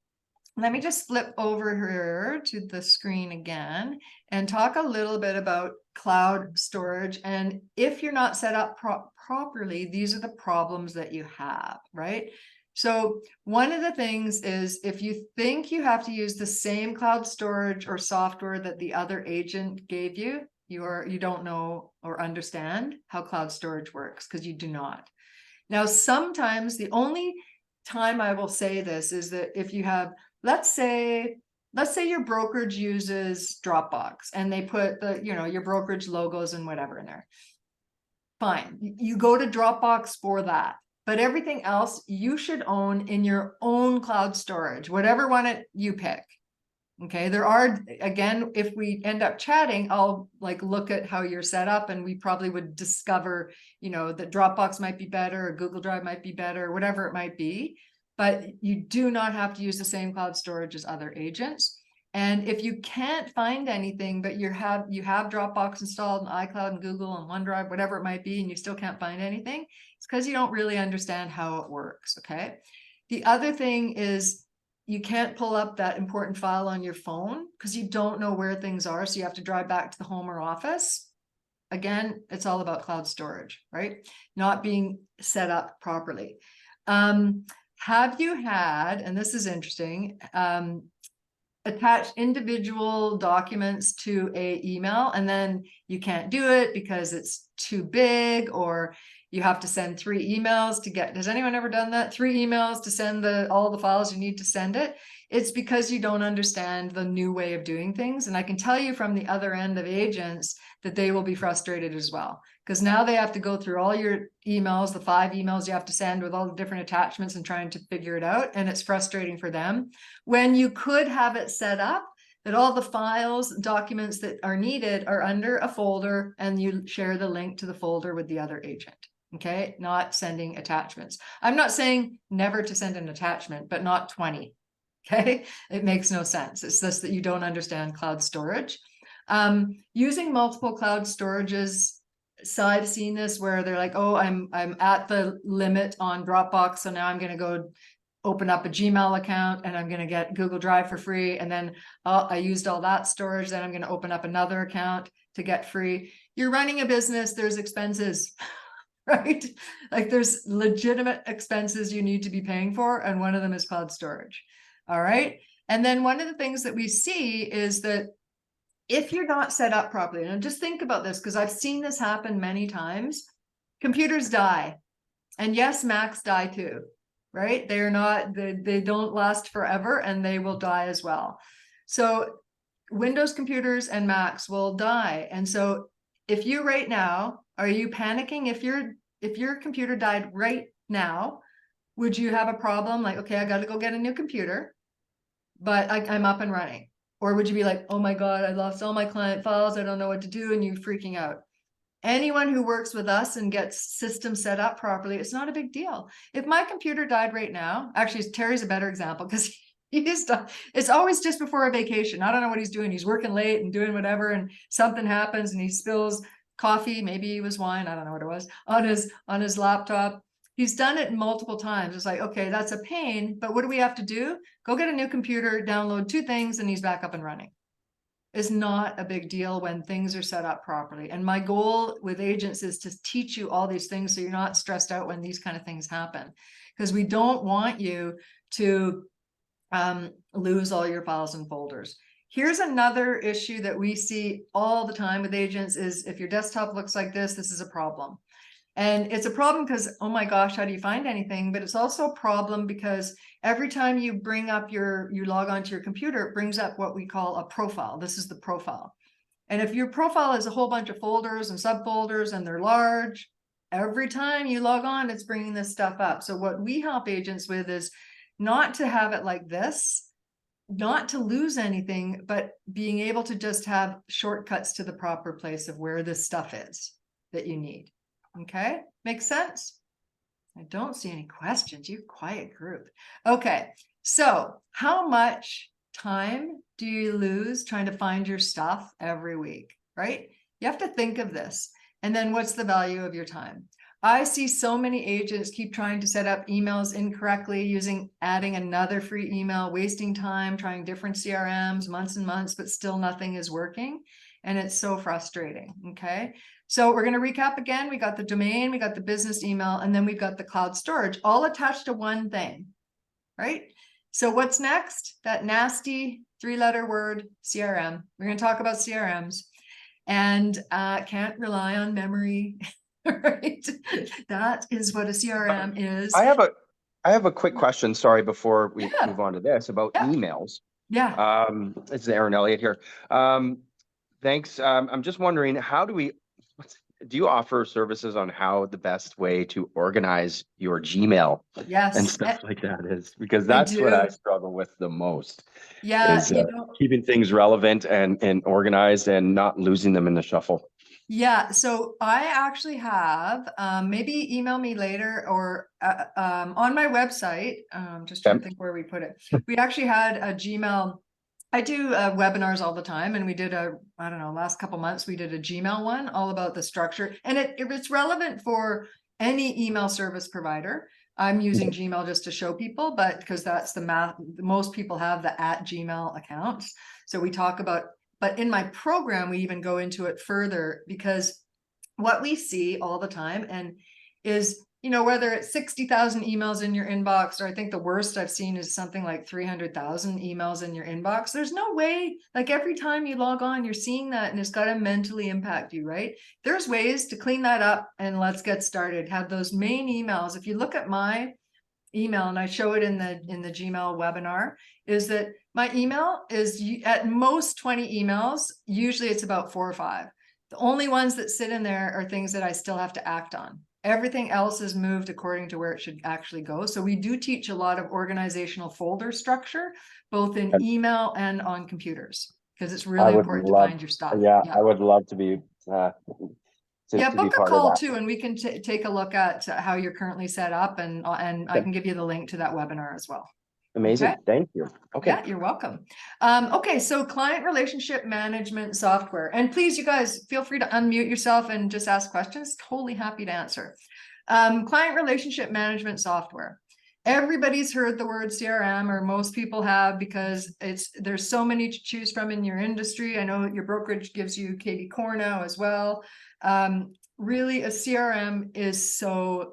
let me just flip over here to the screen again and talk a little bit about cloud storage. And if you're not set up properly, these are the problems that you have, right? So one of the things is, if you think you have to use the same cloud storage or software that the other agent gave you, you don't know or understand how cloud storage works, because you do not. Now, sometimes the only time I will say this is that if you have, let's say your brokerage uses Dropbox and they put your brokerage logos and whatever in there. Fine, you go to Dropbox for that. But everything else you should own in your own cloud storage, whatever one you pick. Okay, there are, again, if we end up chatting, I'll look at how you're set up, and we probably would discover, that Dropbox might be better, or Google Drive might be better, or whatever it might be. But you do not have to use the same cloud storage as other agents. And if you can't find anything, but you have Dropbox installed, and iCloud and Google and OneDrive, whatever it might be, and you still can't find anything, it's because you don't really understand how it works. Okay. The other thing is, you can't pull up that important file on your phone because you don't know where things are. So you have to drive back to the home or office. Again, it's all about cloud storage, right? Not being set up properly. Have you had, and this is interesting, attach individual documents to a email, and then you can't do it because it's too big, or you have to send 3 emails to get, has anyone ever done that? 3 emails to send all the files you need to send it? It's because you don't understand the new way of doing things. And I can tell you from the other end of agents that they will be frustrated as well, because now they have to go through all your emails, the 5 emails you have to send with all the different attachments and trying to figure it out. And it's frustrating for them, when you could have it set up that all the files, documents that are needed are under a folder, and you share the link to the folder with the other agent. Okay, not sending attachments. I'm not saying never to send an attachment, but not 20. Okay, it makes no sense. It's just that you don't understand cloud storage. Using multiple cloud storages So I've seen this where they're like, oh, I'm at the limit on Dropbox, so now I'm going to go open up a Gmail account and I'm going to get Google Drive for free. And then I used all that storage. Then I'm going to open up another account to get free. You're running a business. There's expenses, right? Like there's legitimate expenses you need to be paying for. And one of them is cloud storage. All right. And then one of the things that we see is that if you're not set up properly, and just think about this, because I've seen this happen many times, computers die. And yes, Macs die too, right? They are not, they don't last forever and they will die as well. So Windows computers and Macs will die. And so if you right now, are you panicking? If your computer died right now, would you have a problem? Like, okay, I got to go get a new computer, but I'm up and running. Or would you be like, oh my God, I lost all my client files. I don't know what to do. And you freaking out. Anyone who works with us and gets systems set up properly, it's not a big deal. If my computer died right now, actually Terry's a better example because it's always just before a vacation. I don't know what he's doing. He's working late and doing whatever, and something happens and he spills coffee, maybe it was wine, I don't know what it was, on his laptop. He's done it multiple times. It's like, okay, that's a pain, but what do we have to do? Go get a new computer, download 2 things, and he's back up and running. Is not a big deal when things are set up properly. And my goal with agents is to teach you all these things so you're not stressed out when these kind of things happen, because we don't want you to lose all your files and folders. Here's another issue that we see all the time with agents is if your desktop looks like this is a problem. And it's a problem because, oh my gosh, how do you find anything? But it's also a problem because every time you bring up you log onto your computer, it brings up what we call a profile. This is the profile. And if your profile is a whole bunch of folders and subfolders and they're large, every time you log on, it's bringing this stuff up. So what we help agents with is not to have it like this, not to lose anything, but being able to just have shortcuts to the proper place of where this stuff is that you need. Okay, makes sense? I don't see any questions. You quiet group. Okay, so how much time do you lose trying to find your stuff every week, right? You have to think of this. And then what's the value of your time? I see so many agents keep trying to set up emails incorrectly, adding another free email, wasting time, trying different CRMs, months and months, but still nothing is working. And it's so frustrating, okay? So we're going to recap again. We got the domain, we got the business email, and then we've got the cloud storage, all attached to one thing, right? So what's next? That nasty 3-letter word, CRM. We're going to talk about CRMs and can't rely on memory, right? That is what a CRM is. I have a quick question. Sorry, before we move on to this about emails. Yeah. It's Aaron Elliott here. Thanks. I'm just wondering, do you offer services on how the best way to organize your Gmail and stuff like that is? Because that's what I struggle with the most. Yeah, is keeping things relevant and organized and not losing them in the shuffle. Yeah, so I actually have, maybe email me later or on my website, just trying to think where we put it. We actually had a Gmail. I do webinars all the time, and we did I don't know, last couple months, we did a Gmail one all about the structure, and it's relevant for any email service provider. I'm using Gmail just to show people, but because that's most people have the @Gmail accounts. So we talk about, but in my program, we even go into it further because what we see all the time and is, whether it's 60,000 emails in your inbox, or I think the worst I've seen is something like 300,000 emails in your inbox. There's no way, like every time you log on, you're seeing that and it's got to mentally impact you, right? There's ways to clean that up, and let's get started. Have those main emails. If you look at my email, and I show it in the Gmail webinar, is that my email is at most 20 emails. Usually it's about 4 or 5. The only ones that sit in there are things that I still have to act on. Everything else is moved according to where it should actually go. So we do teach a lot of organizational folder structure, both in email and on computers, because it's really important to find your stuff. Yeah, I would love to be book a call too, and we can take a look at how you're currently set up, and I can give you the link to that webinar as well. Amazing. Okay. Thank you. Okay. Yeah, you're welcome. Okay, so client relationship management software. And please, you guys, feel free to unmute yourself and just ask questions. Totally happy to answer. Client relationship management software. Everybody's heard the word CRM, or most people have, because there's so many to choose from in your industry. I know your brokerage gives you KD Core now as well. Really, a CRM is so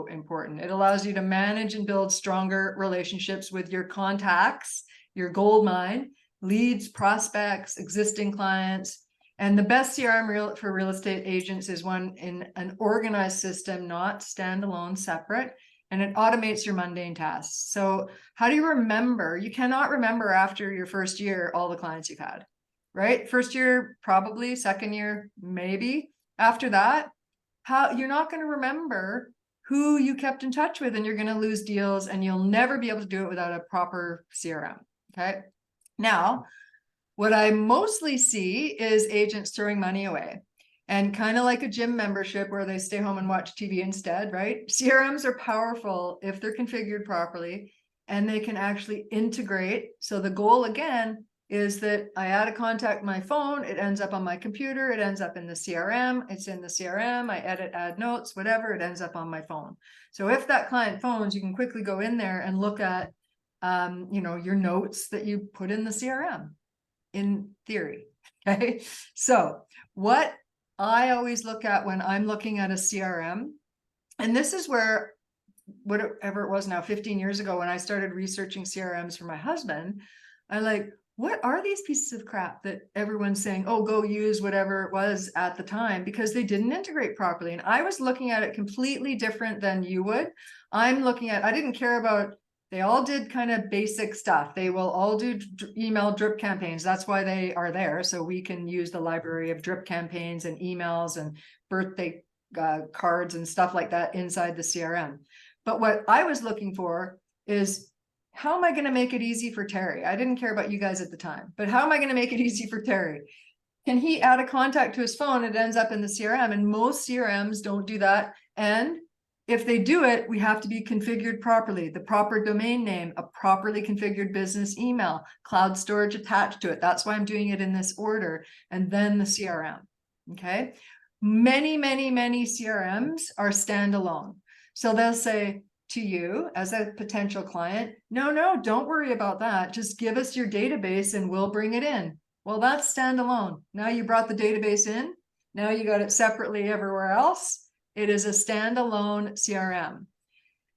important. It allows you to manage and build stronger relationships with your contacts, your gold mine, leads, prospects, existing clients. And the best CRM for real estate agents is one in an organized system, not standalone, separate, and it automates your mundane tasks. So how do you remember? You cannot remember after your first year all the clients you've had, right? First year, probably. Second year, maybe. After that, you're not going to remember who you kept in touch with, and you're going to lose deals, and you'll never be able to do it without a proper CRM. Okay. Now, what I mostly see is agents throwing money away, and kind of like a gym membership where they stay home and watch TV instead, right? CRMs are powerful if they're configured properly, and they can actually integrate. So the goal, again, is that I add a contact my phone, it ends up on my computer, it ends up in the CRM, it's in the CRM, I edit, add notes, whatever, it ends up on my phone. So if that client phones, you can quickly go in there and look at, your notes that you put in the CRM, in theory. Okay. So what I always look at when I'm looking at a CRM, and this is where, whatever it was now, 15 years ago, when I started researching CRMs for my husband, I like, what are these pieces of crap that everyone's saying, oh, go use whatever it was at the time, because they didn't integrate properly. And I was looking at it completely different than you would. I didn't care about, they all did kind of basic stuff. They will all do email drip campaigns. That's why they are there. So we can use the library of drip campaigns and emails and birthday cards and stuff like that inside the CRM. But what I was looking for is, how am I going to make it easy for Terry? I didn't care about you guys at the time, but how am I going to make it easy for Terry? Can he add a contact to his phone? It ends up in the CRM, and most CRMs don't do that. And if they do it, we have to be configured properly. The proper domain name, a properly configured business email, cloud storage attached to it. That's why I'm doing it in this order. And then the CRM. Okay. Many CRMs are standalone. So they'll say to you as a potential client, no, don't worry about that. Just give us your database and we'll bring it in. Well, that's standalone. Now you brought the database in. Now you got it separately everywhere else. It is a standalone CRM.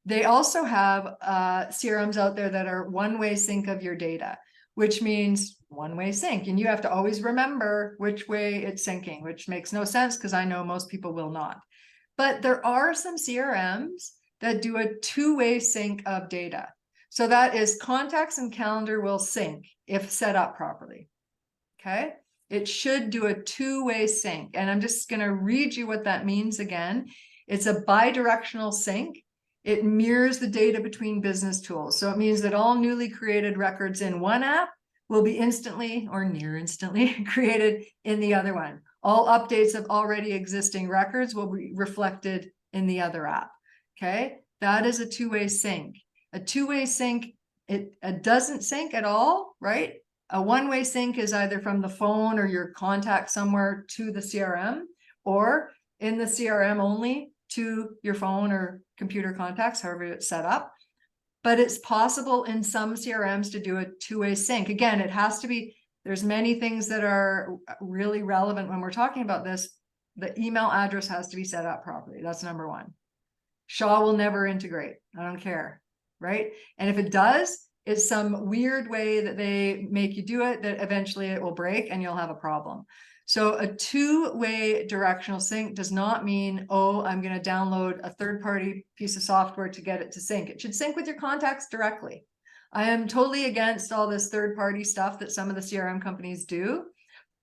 They also have CRMs out there that are one-way sync of your data, which means one-way sync. And you have to always remember which way it's syncing, which makes no sense because I know most people will not. But there are some CRMs that do a two-way sync of data. So that is, contacts and calendar will sync if set up properly. Okay. It should do a two-way sync. And I'm just going to read you what that means again. It's a bidirectional sync. It mirrors the data between business tools. So it means that all newly created records in one app will be instantly or near instantly created in the other one. All updates of already existing records will be reflected in the other app. Okay, that is a two-way sync. A two-way sync, it doesn't sync at all, right? A one-way sync is either from the phone or your contact somewhere to the CRM, or in the CRM only to your phone or computer contacts, however it's set up. But it's possible in some CRMs to do a two-way sync. Again, it has to be, there's many things that are really relevant when we're talking about this. The email address has to be set up properly. That's number one. Shaw will never integrate. I don't care, right? And if it does, it's some weird way that they make you do it that eventually it will break and you'll have a problem. So a two-way directional sync does not mean, oh, I'm going to download a third-party piece of software to get it to sync. It should sync with your contacts directly. I am totally against all this third-party stuff that some of the CRM companies do,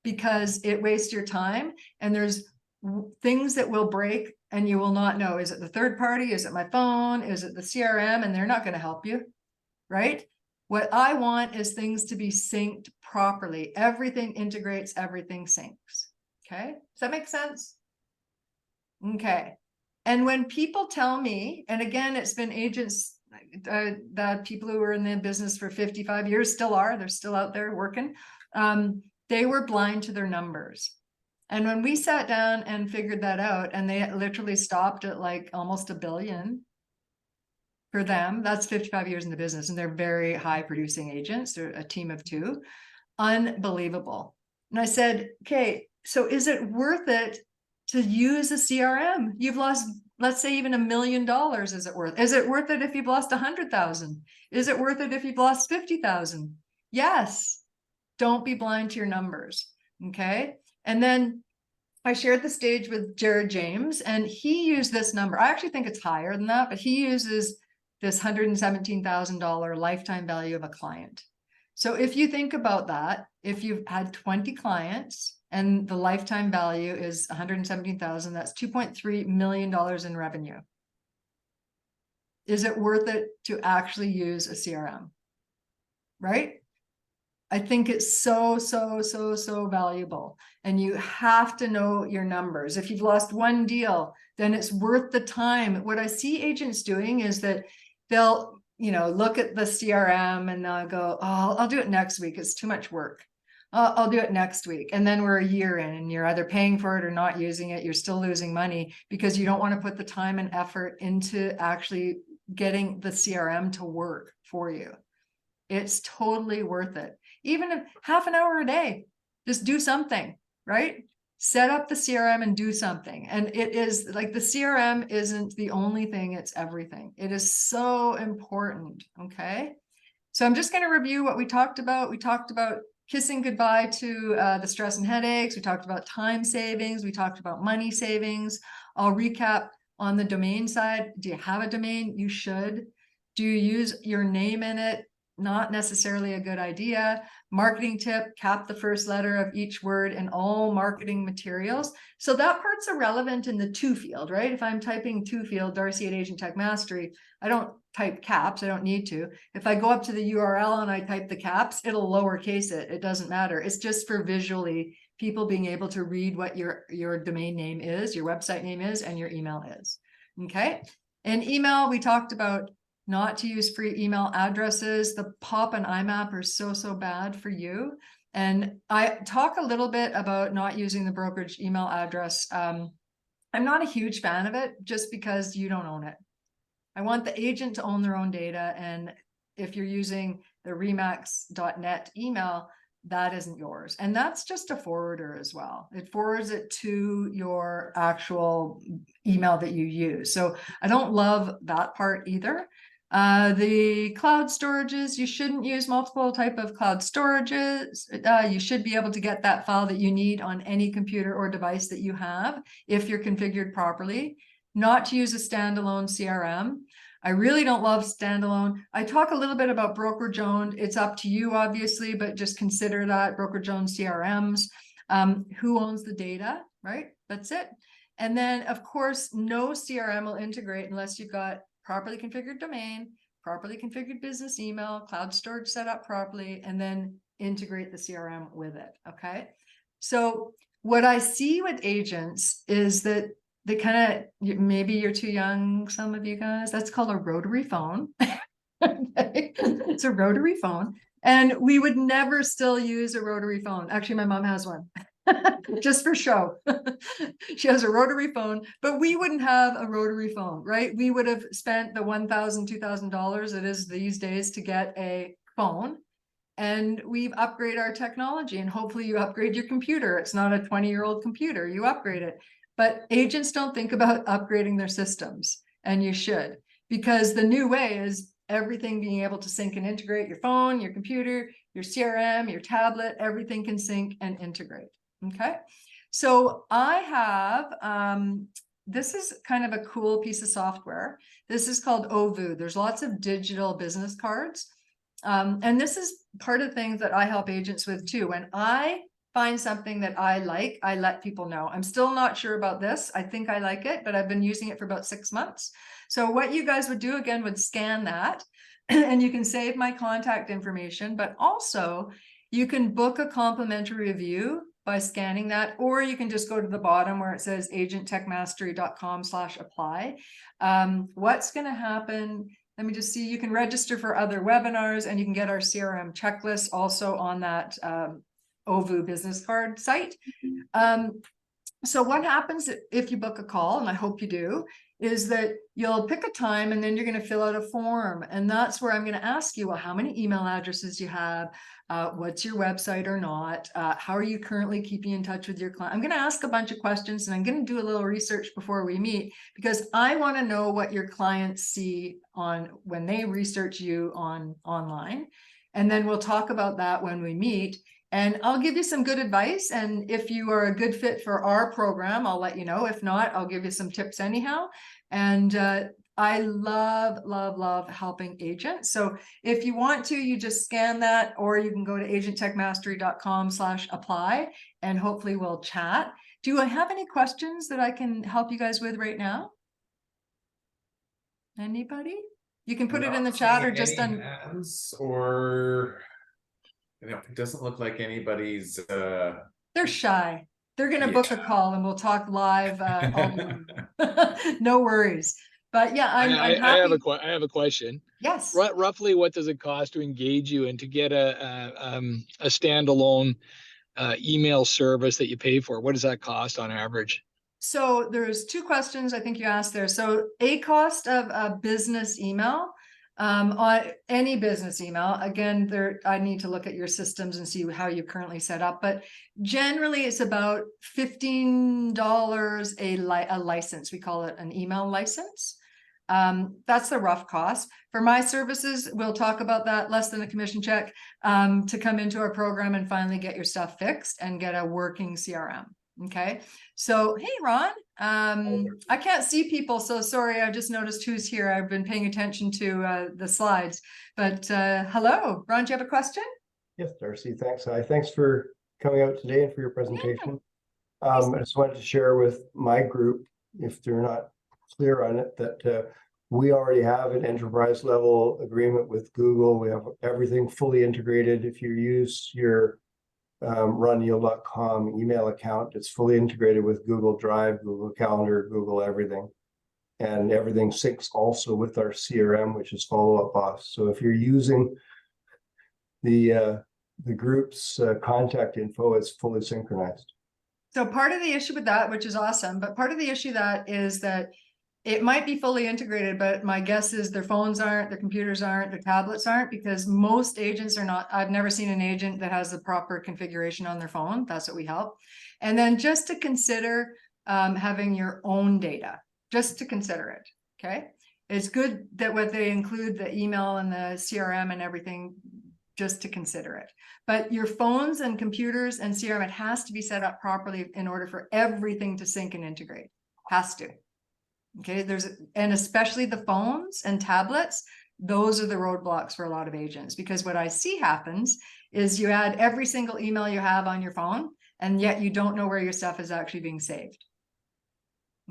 because it wastes your time, and there's things that will break and you will not know. Is it the third party? Is it my phone? Is it the CRM? And they're not going to help you, right? What I want is things to be synced properly. Everything integrates, everything syncs. Okay. Does that make sense? Okay. And when people tell me, and again, it's been agents the people who were in the business for 55 years still are, they're still out there working. They were blind to their numbers. And when we sat down and figured that out, and they literally stopped at like almost $1 billion for them, that's 55 years in the business, and they're very high producing agents. They're a team of 2. Unbelievable. And I said, okay, so is it worth it to use a CRM? You've lost, let's say, even $1 million. Is it worth? Is it worth it if you've lost 100,000? Is it worth it if you've lost 50,000? Yes. Don't be blind to your numbers. Okay. And then I shared the stage with Jared James, and he used this number. I actually think it's higher than that, but he uses this $117,000 lifetime value of a client. So if you think about that, if you've had 20 clients and the lifetime value is 117,000, that's $2.3 million in revenue. Is it worth it to actually use a CRM? Right? I think it's so valuable, and you have to know your numbers. If you've lost one deal, then it's worth the time. What I see agents doing is that they'll, look at the CRM and they'll go, oh, I'll do it next week. It's too much work. I'll do it next week. And then we're a year in and you're either paying for it or not using it. You're still losing money because you don't want to put the time and effort into actually getting the CRM to work for you. It's totally worth it. Even if half an hour a day, just do something, right? Set up the CRM and do something. And it is like the CRM isn't the only thing, it's everything. It is so important, okay? So I'm just going to review what we talked about. We talked about kissing goodbye to the stress and headaches. We talked about time savings. We talked about money savings. I'll recap on the domain side. Do you have a domain? You should. Do you use your name in it? Not necessarily a good idea. Marketing tip, cap the first letter of each word in all marketing materials. So that part's irrelevant in the to field, right? If I'm typing to field, Darci at Agent Tech Mastery, I don't type caps. I don't need to. If I go up to the URL and I type the caps, it'll lowercase it. It doesn't matter. It's just for visually people being able to read what your domain name is, your website name is, and your email is. Okay. And email, we talked about not to use free email addresses. The POP and IMAP are so bad for you. And I talk a little bit about not using the brokerage email address. I'm not a huge fan of it just because you don't own it. I want the agent to own their own data. And if you're using the remax.net email, that isn't yours. And that's just a forwarder as well. It forwards it to your actual email that you use. So I don't love that part either. The cloud storages, you shouldn't use multiple type of cloud storages. You should be able to get that file that you need on any computer or device that you have if you're configured properly. Not to use a standalone CRM. I really don't love standalone. I talk a little bit about brokerage owned. It's up to you, obviously, but just consider that brokerage owned CRMs. Who owns the data, right? That's it. And then, of course, no CRM will integrate unless you've got properly configured domain, properly configured business email, cloud storage set up properly, and then integrate the CRM with it. Okay. So what I see with agents is that they kind of, maybe you're too young, some of you guys, that's called a rotary phone. Okay. It's a rotary phone. And we would never still use a rotary phone. Actually, my mom has one. Just for show. She has a rotary phone, but we wouldn't have a rotary phone, right? We would have spent the $1,000, $2,000 it is these days to get a phone, and we've upgraded our technology, and hopefully you upgrade your computer. It's not a 20-year-old computer, you upgrade it. But agents don't think about upgrading their systems, and you should, because the new way is everything being able to sync and integrate. Your phone, your computer, your CRM, your tablet, everything can sync and integrate. Okay, so I have, this is kind of a cool piece of software. This is called Ovu. There's lots of digital business cards. And this is part of the things that I help agents with too. When I find something that I like, I let people know. I'm still not sure about this. I think I like it, but I've been using it for about 6 months. So what you guys would do again would scan that and you can save my contact information, but also you can book a complimentary review by scanning that, or you can just go to the bottom where it says agenttechmastery.com/apply. What's going to happen Let me just see, you can register for other webinars and you can get our CRM checklist also on that OVU business card site. So what happens if you book a call, and I hope you do, is that you'll pick a time and then you're going to fill out a form. And that's where I'm going to ask you, well, how many email addresses you have? What's your website or not? How are you currently keeping in touch with your client? I'm going to ask a bunch of questions and I'm going to do a little research before we meet, because I want to know what your clients see on when they research you online. And then we'll talk about that when we meet. And I'll give you some good advice. And if you are a good fit for our program, I'll let you know. If not, I'll give you some tips anyhow. And I love helping agents. So if you want to, you just scan that, or you can go to agenttechmastery.com/apply and hopefully we'll chat. Do I have any questions that I can help you guys with right now? Anybody? You can put it in the chat or just on. Or it doesn't look like anybody's they're shy. They're gonna book a call and we'll talk live all the way. No worries. But yeah, I'm happy. I have a question. Yes. Roughly, what does it cost to engage you and to get a standalone email service that you pay for? What does that cost on average? So there's two questions I think you asked there. So a cost of a business email. On any business email, again, I need to look at your systems and see how you currently set up, but generally it's about $15 a license. We call it an email license. That's the rough cost. For my services, we'll talk about that, less than a commission check, to come into our program and finally get your stuff fixed and get a working CRM. Okay. So, hey, Ron, I can't see people, so sorry. I just noticed who's here. I've been paying attention to the slides, but hello, Ron, do you have a question? Yes, Darcy, thanks. Thanks for coming out today and for your presentation. Yeah. I just wanted to share with my group, if they're not clear on it, that we already have an enterprise level agreement with Google. We have everything fully integrated. If you use your runyield.com email account, it's fully integrated with Google Drive, Google Calendar, Google everything, and everything syncs also with our CRM, which is Follow Up Boss. So if you're using the group's contact info, it's fully synchronized. So part of the issue with that, which is awesome, but part of the issue that is that it might be fully integrated, but my guess is their phones aren't, their computers aren't, their tablets aren't, because most agents are not. I've never seen an agent that has the proper configuration on their phone. That's what we help. And then just to consider having your own data, just to consider it. Okay. It's good that what they include the email and the CRM and everything, just to consider it. But your phones and computers and CRM, it has to be set up properly in order for everything to sync and integrate. Has to. Okay, and especially the phones and tablets, those are the roadblocks for a lot of agents, because what I see happens is you add every single email you have on your phone, and yet you don't know where your stuff is actually being saved.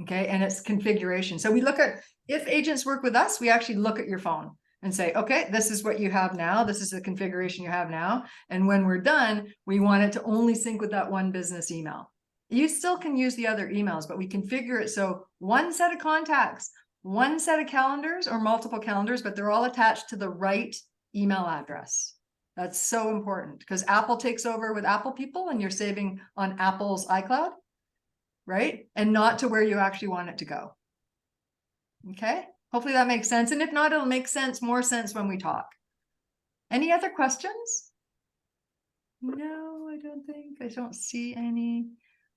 Okay, and it's configuration. So we look at, if agents work with us, we actually look at your phone and say, okay, this is what you have now. This is the configuration you have now. And when we're done, we want it to only sync with that one business email. You still can use the other emails, but we configure it so one set of contacts, one set of calendars, or multiple calendars, but they're all attached to the right email address. That's so important, because Apple takes over with Apple people and you're saving on Apple's iCloud, right? And not to where you actually want it to go. Okay, hopefully that makes sense. And if not, it'll make more sense when we talk. Any other questions? No, I don't think. I don't see any.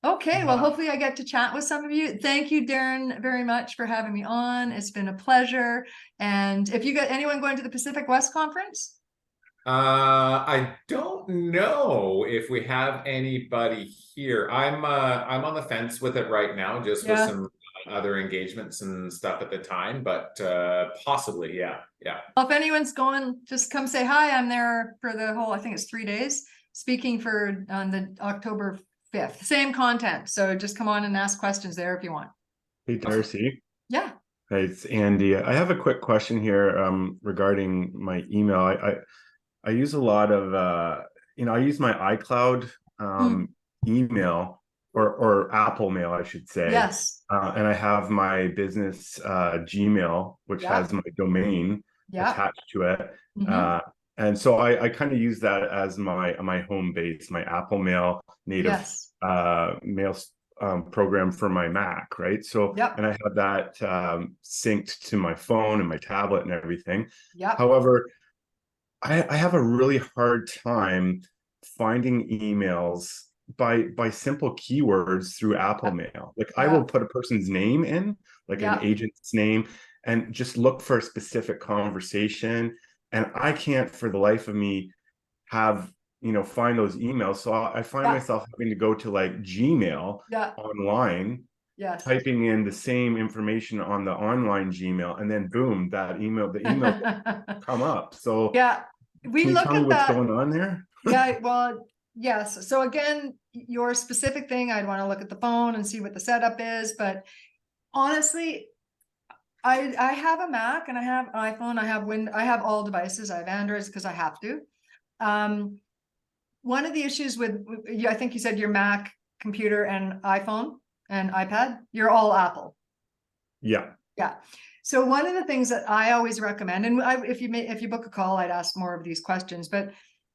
Okay, well, hopefully I get to chat with some of you. Thank you, Darren, very much for having me on. It's been a pleasure. And if you got anyone going to the Pacific West Conference? I don't know if we have anybody here. I'm on the fence with it right now, just with some other engagements and stuff at the time, but possibly, yeah. Well, if anyone's going, just come say hi. I'm there for the whole, I think it's 3 days, speaking on the October 5th. Same content. So just come on and ask questions there if you want. Hey, Darcy. Yeah. Hey, it's Andy. I have a quick question here regarding my email. I use a lot of, I use my iCloud email or Apple Mail, I should say. Yes. And I have my business Gmail, which has my domain. attached to it. Mhm. And so I kind of use that as my home base, my Apple Mail native Yes. mail program for my Mac, right? So, Yep. and I have that synced to my phone and my tablet and everything. Yep. However, I have a really hard time finding emails by simple keywords through Apple Mail. Like I will put a person's name in, like an agent's name, and just look for a specific conversation. And I can't for the life of me have, find those emails. So I find myself having to go to like Gmail online, Yes. typing in the same information on the online Gmail, and then boom, the email come up. So Yeah, we can you look tell me at what's that. going on there? Yeah, well, yes. So again, your specific thing, I'd want to look at the phone and see what the setup is. But honestly, I have a Mac and I have an iPhone. I have all devices. I have Androids because I have to. One of the issues with, I think you said your Mac computer and iPhone and iPad, you're all Apple. Yeah. Yeah. So one of the things that I always recommend, and if you book a call, I'd ask more of these questions, but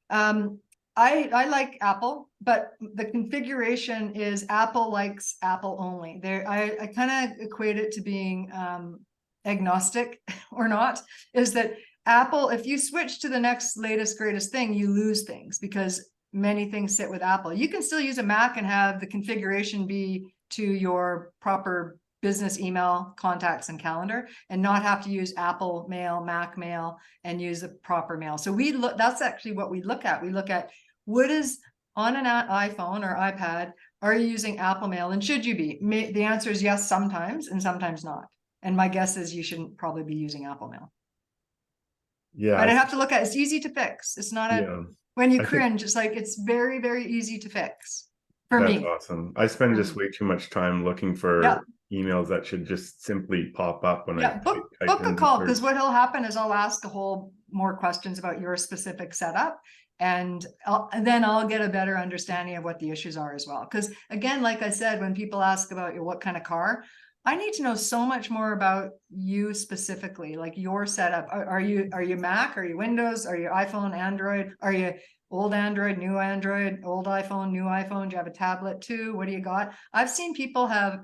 I like Apple, but the configuration is Apple likes Apple only. I kind of equate it to being agnostic or not, is that Apple, if you switch to the next latest, greatest thing, you lose things because many things sit with Apple. You can still use a Mac and have the configuration be to your proper business email, contacts, and calendar, and not have to use Apple Mail, Mac Mail, and use the proper mail. So that's actually what we look at. We look at what is on an iPhone or iPad, are you using Apple Mail, and should you be? The answer is yes, sometimes, and sometimes not. And my guess is you shouldn't probably be using Apple Mail. Yeah. But I have to look at it's easy to fix. It's not when you cringe, it's like it's very, very easy to fix for me. That's awesome. I spend just way too much time looking for emails that should just simply pop up when I book a call, because what will happen is I'll ask a whole more questions about your specific setup, and then I'll get a better understanding of what the issues are as well. Because again, like I said, when people ask about what kind of car, I need to know so much more about you specifically, like your setup. Are you Mac? Are you Windows? Are you iPhone, Android? Are you old Android, new Android, old iPhone, new iPhone? Do you have a tablet too? What do you got? I've seen people have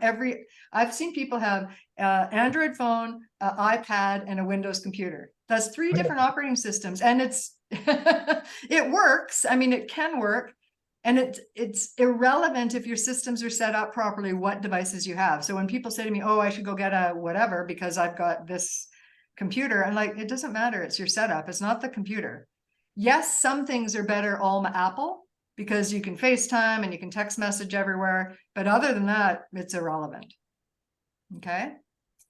Android phone, iPad, and a Windows computer. That's 3 different operating systems, and it's it works. I mean, it can work. And it's irrelevant if your systems are set up properly, what devices you have. So when people say to me, oh, I should go get a whatever because I've got this computer, I'm like, it doesn't matter. It's your setup. It's not the computer. Yes, some things are better all Apple because you can FaceTime and you can text message everywhere. But other than that, it's irrelevant. Okay.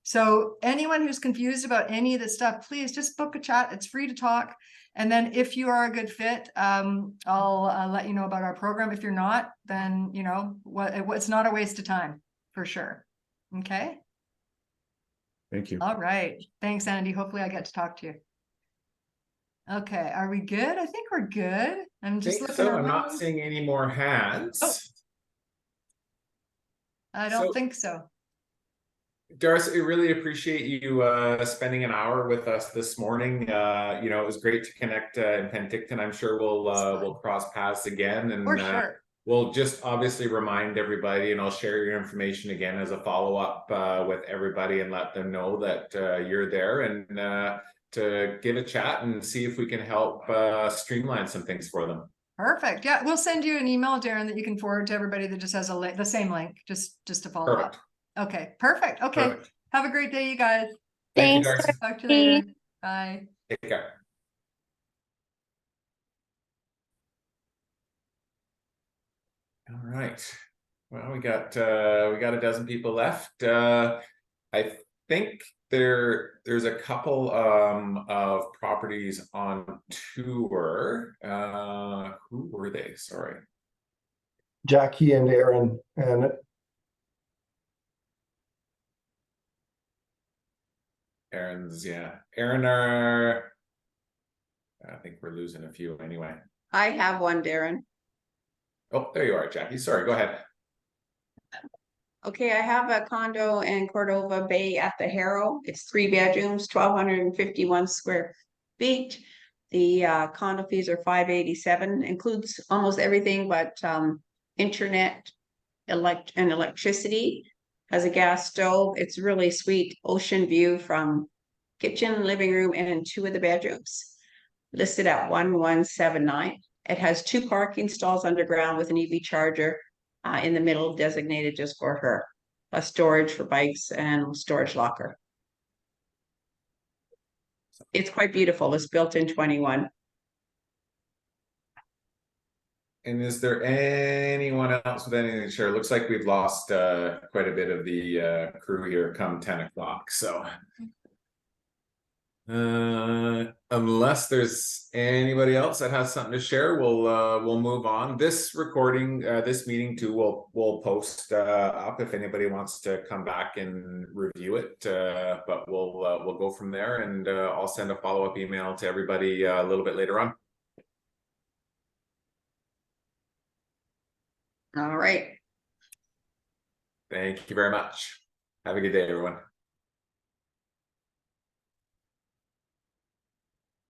So anyone who's confused about any of this stuff, please just book a chat. It's free to talk. And then if you are a good fit, I'll let you know about our program. If you're not, then, it's not a waste of time for sure. Okay. Thank you. All right. Thanks, Andy. Hopefully I get to talk to you. Okay. Are we good? I think we're good. I'm just looking around. I'm not seeing any more hands. Oh. I don't think so. Darci, I really appreciate you spending an hour with us this morning. It was great to connect in Penticton. I'm sure we'll cross paths again, and for sure. We'll just obviously remind everybody, and I'll share your information again as a follow-up with everybody and let them know that you're there, and to give a chat and see if we can help streamline some things for them. Perfect. Yeah, we'll send you an email, Darren, that you can forward to everybody that just has the same link, just to follow up. Okay, perfect. Okay. Perfect. Have a great day, you guys. Thank you, Darci. Talk to you later. Bye. Take care. All right. Well, we got a dozen people left. I think there's a couple of properties on tour. Who were they? Sorry. Jackie and Aaron, and Aaron are, I think we're losing a few anyway. I have one, Darren. Oh, there you are, Jackie. Sorry, go ahead. Okay, I have a condo in Cordova Bay at the Harrow. It's 3 bedrooms, 1,251 square feet. The condo fees are $587, includes almost everything but internet, electricity. Has a gas stove. It's really sweet ocean view from kitchen, living room, and 2 of the bedrooms. Listed at 1,179. It has 2 parking stalls underground with an EV charger in the middle, designated just for her. A storage for bikes and storage locker. It's quite beautiful. It's built in 21. And is there anyone else with anything to share? Looks like we've lost quite a bit of the crew here come 10 o'clock. So unless there's anybody else that has something to share, we'll move on. This recording, this meeting too, we'll post up if anybody wants to come back and review it. But we'll go from there, and I'll send a follow-up email to everybody a little bit later on. All right. Thank you very much. Have a good day, everyone.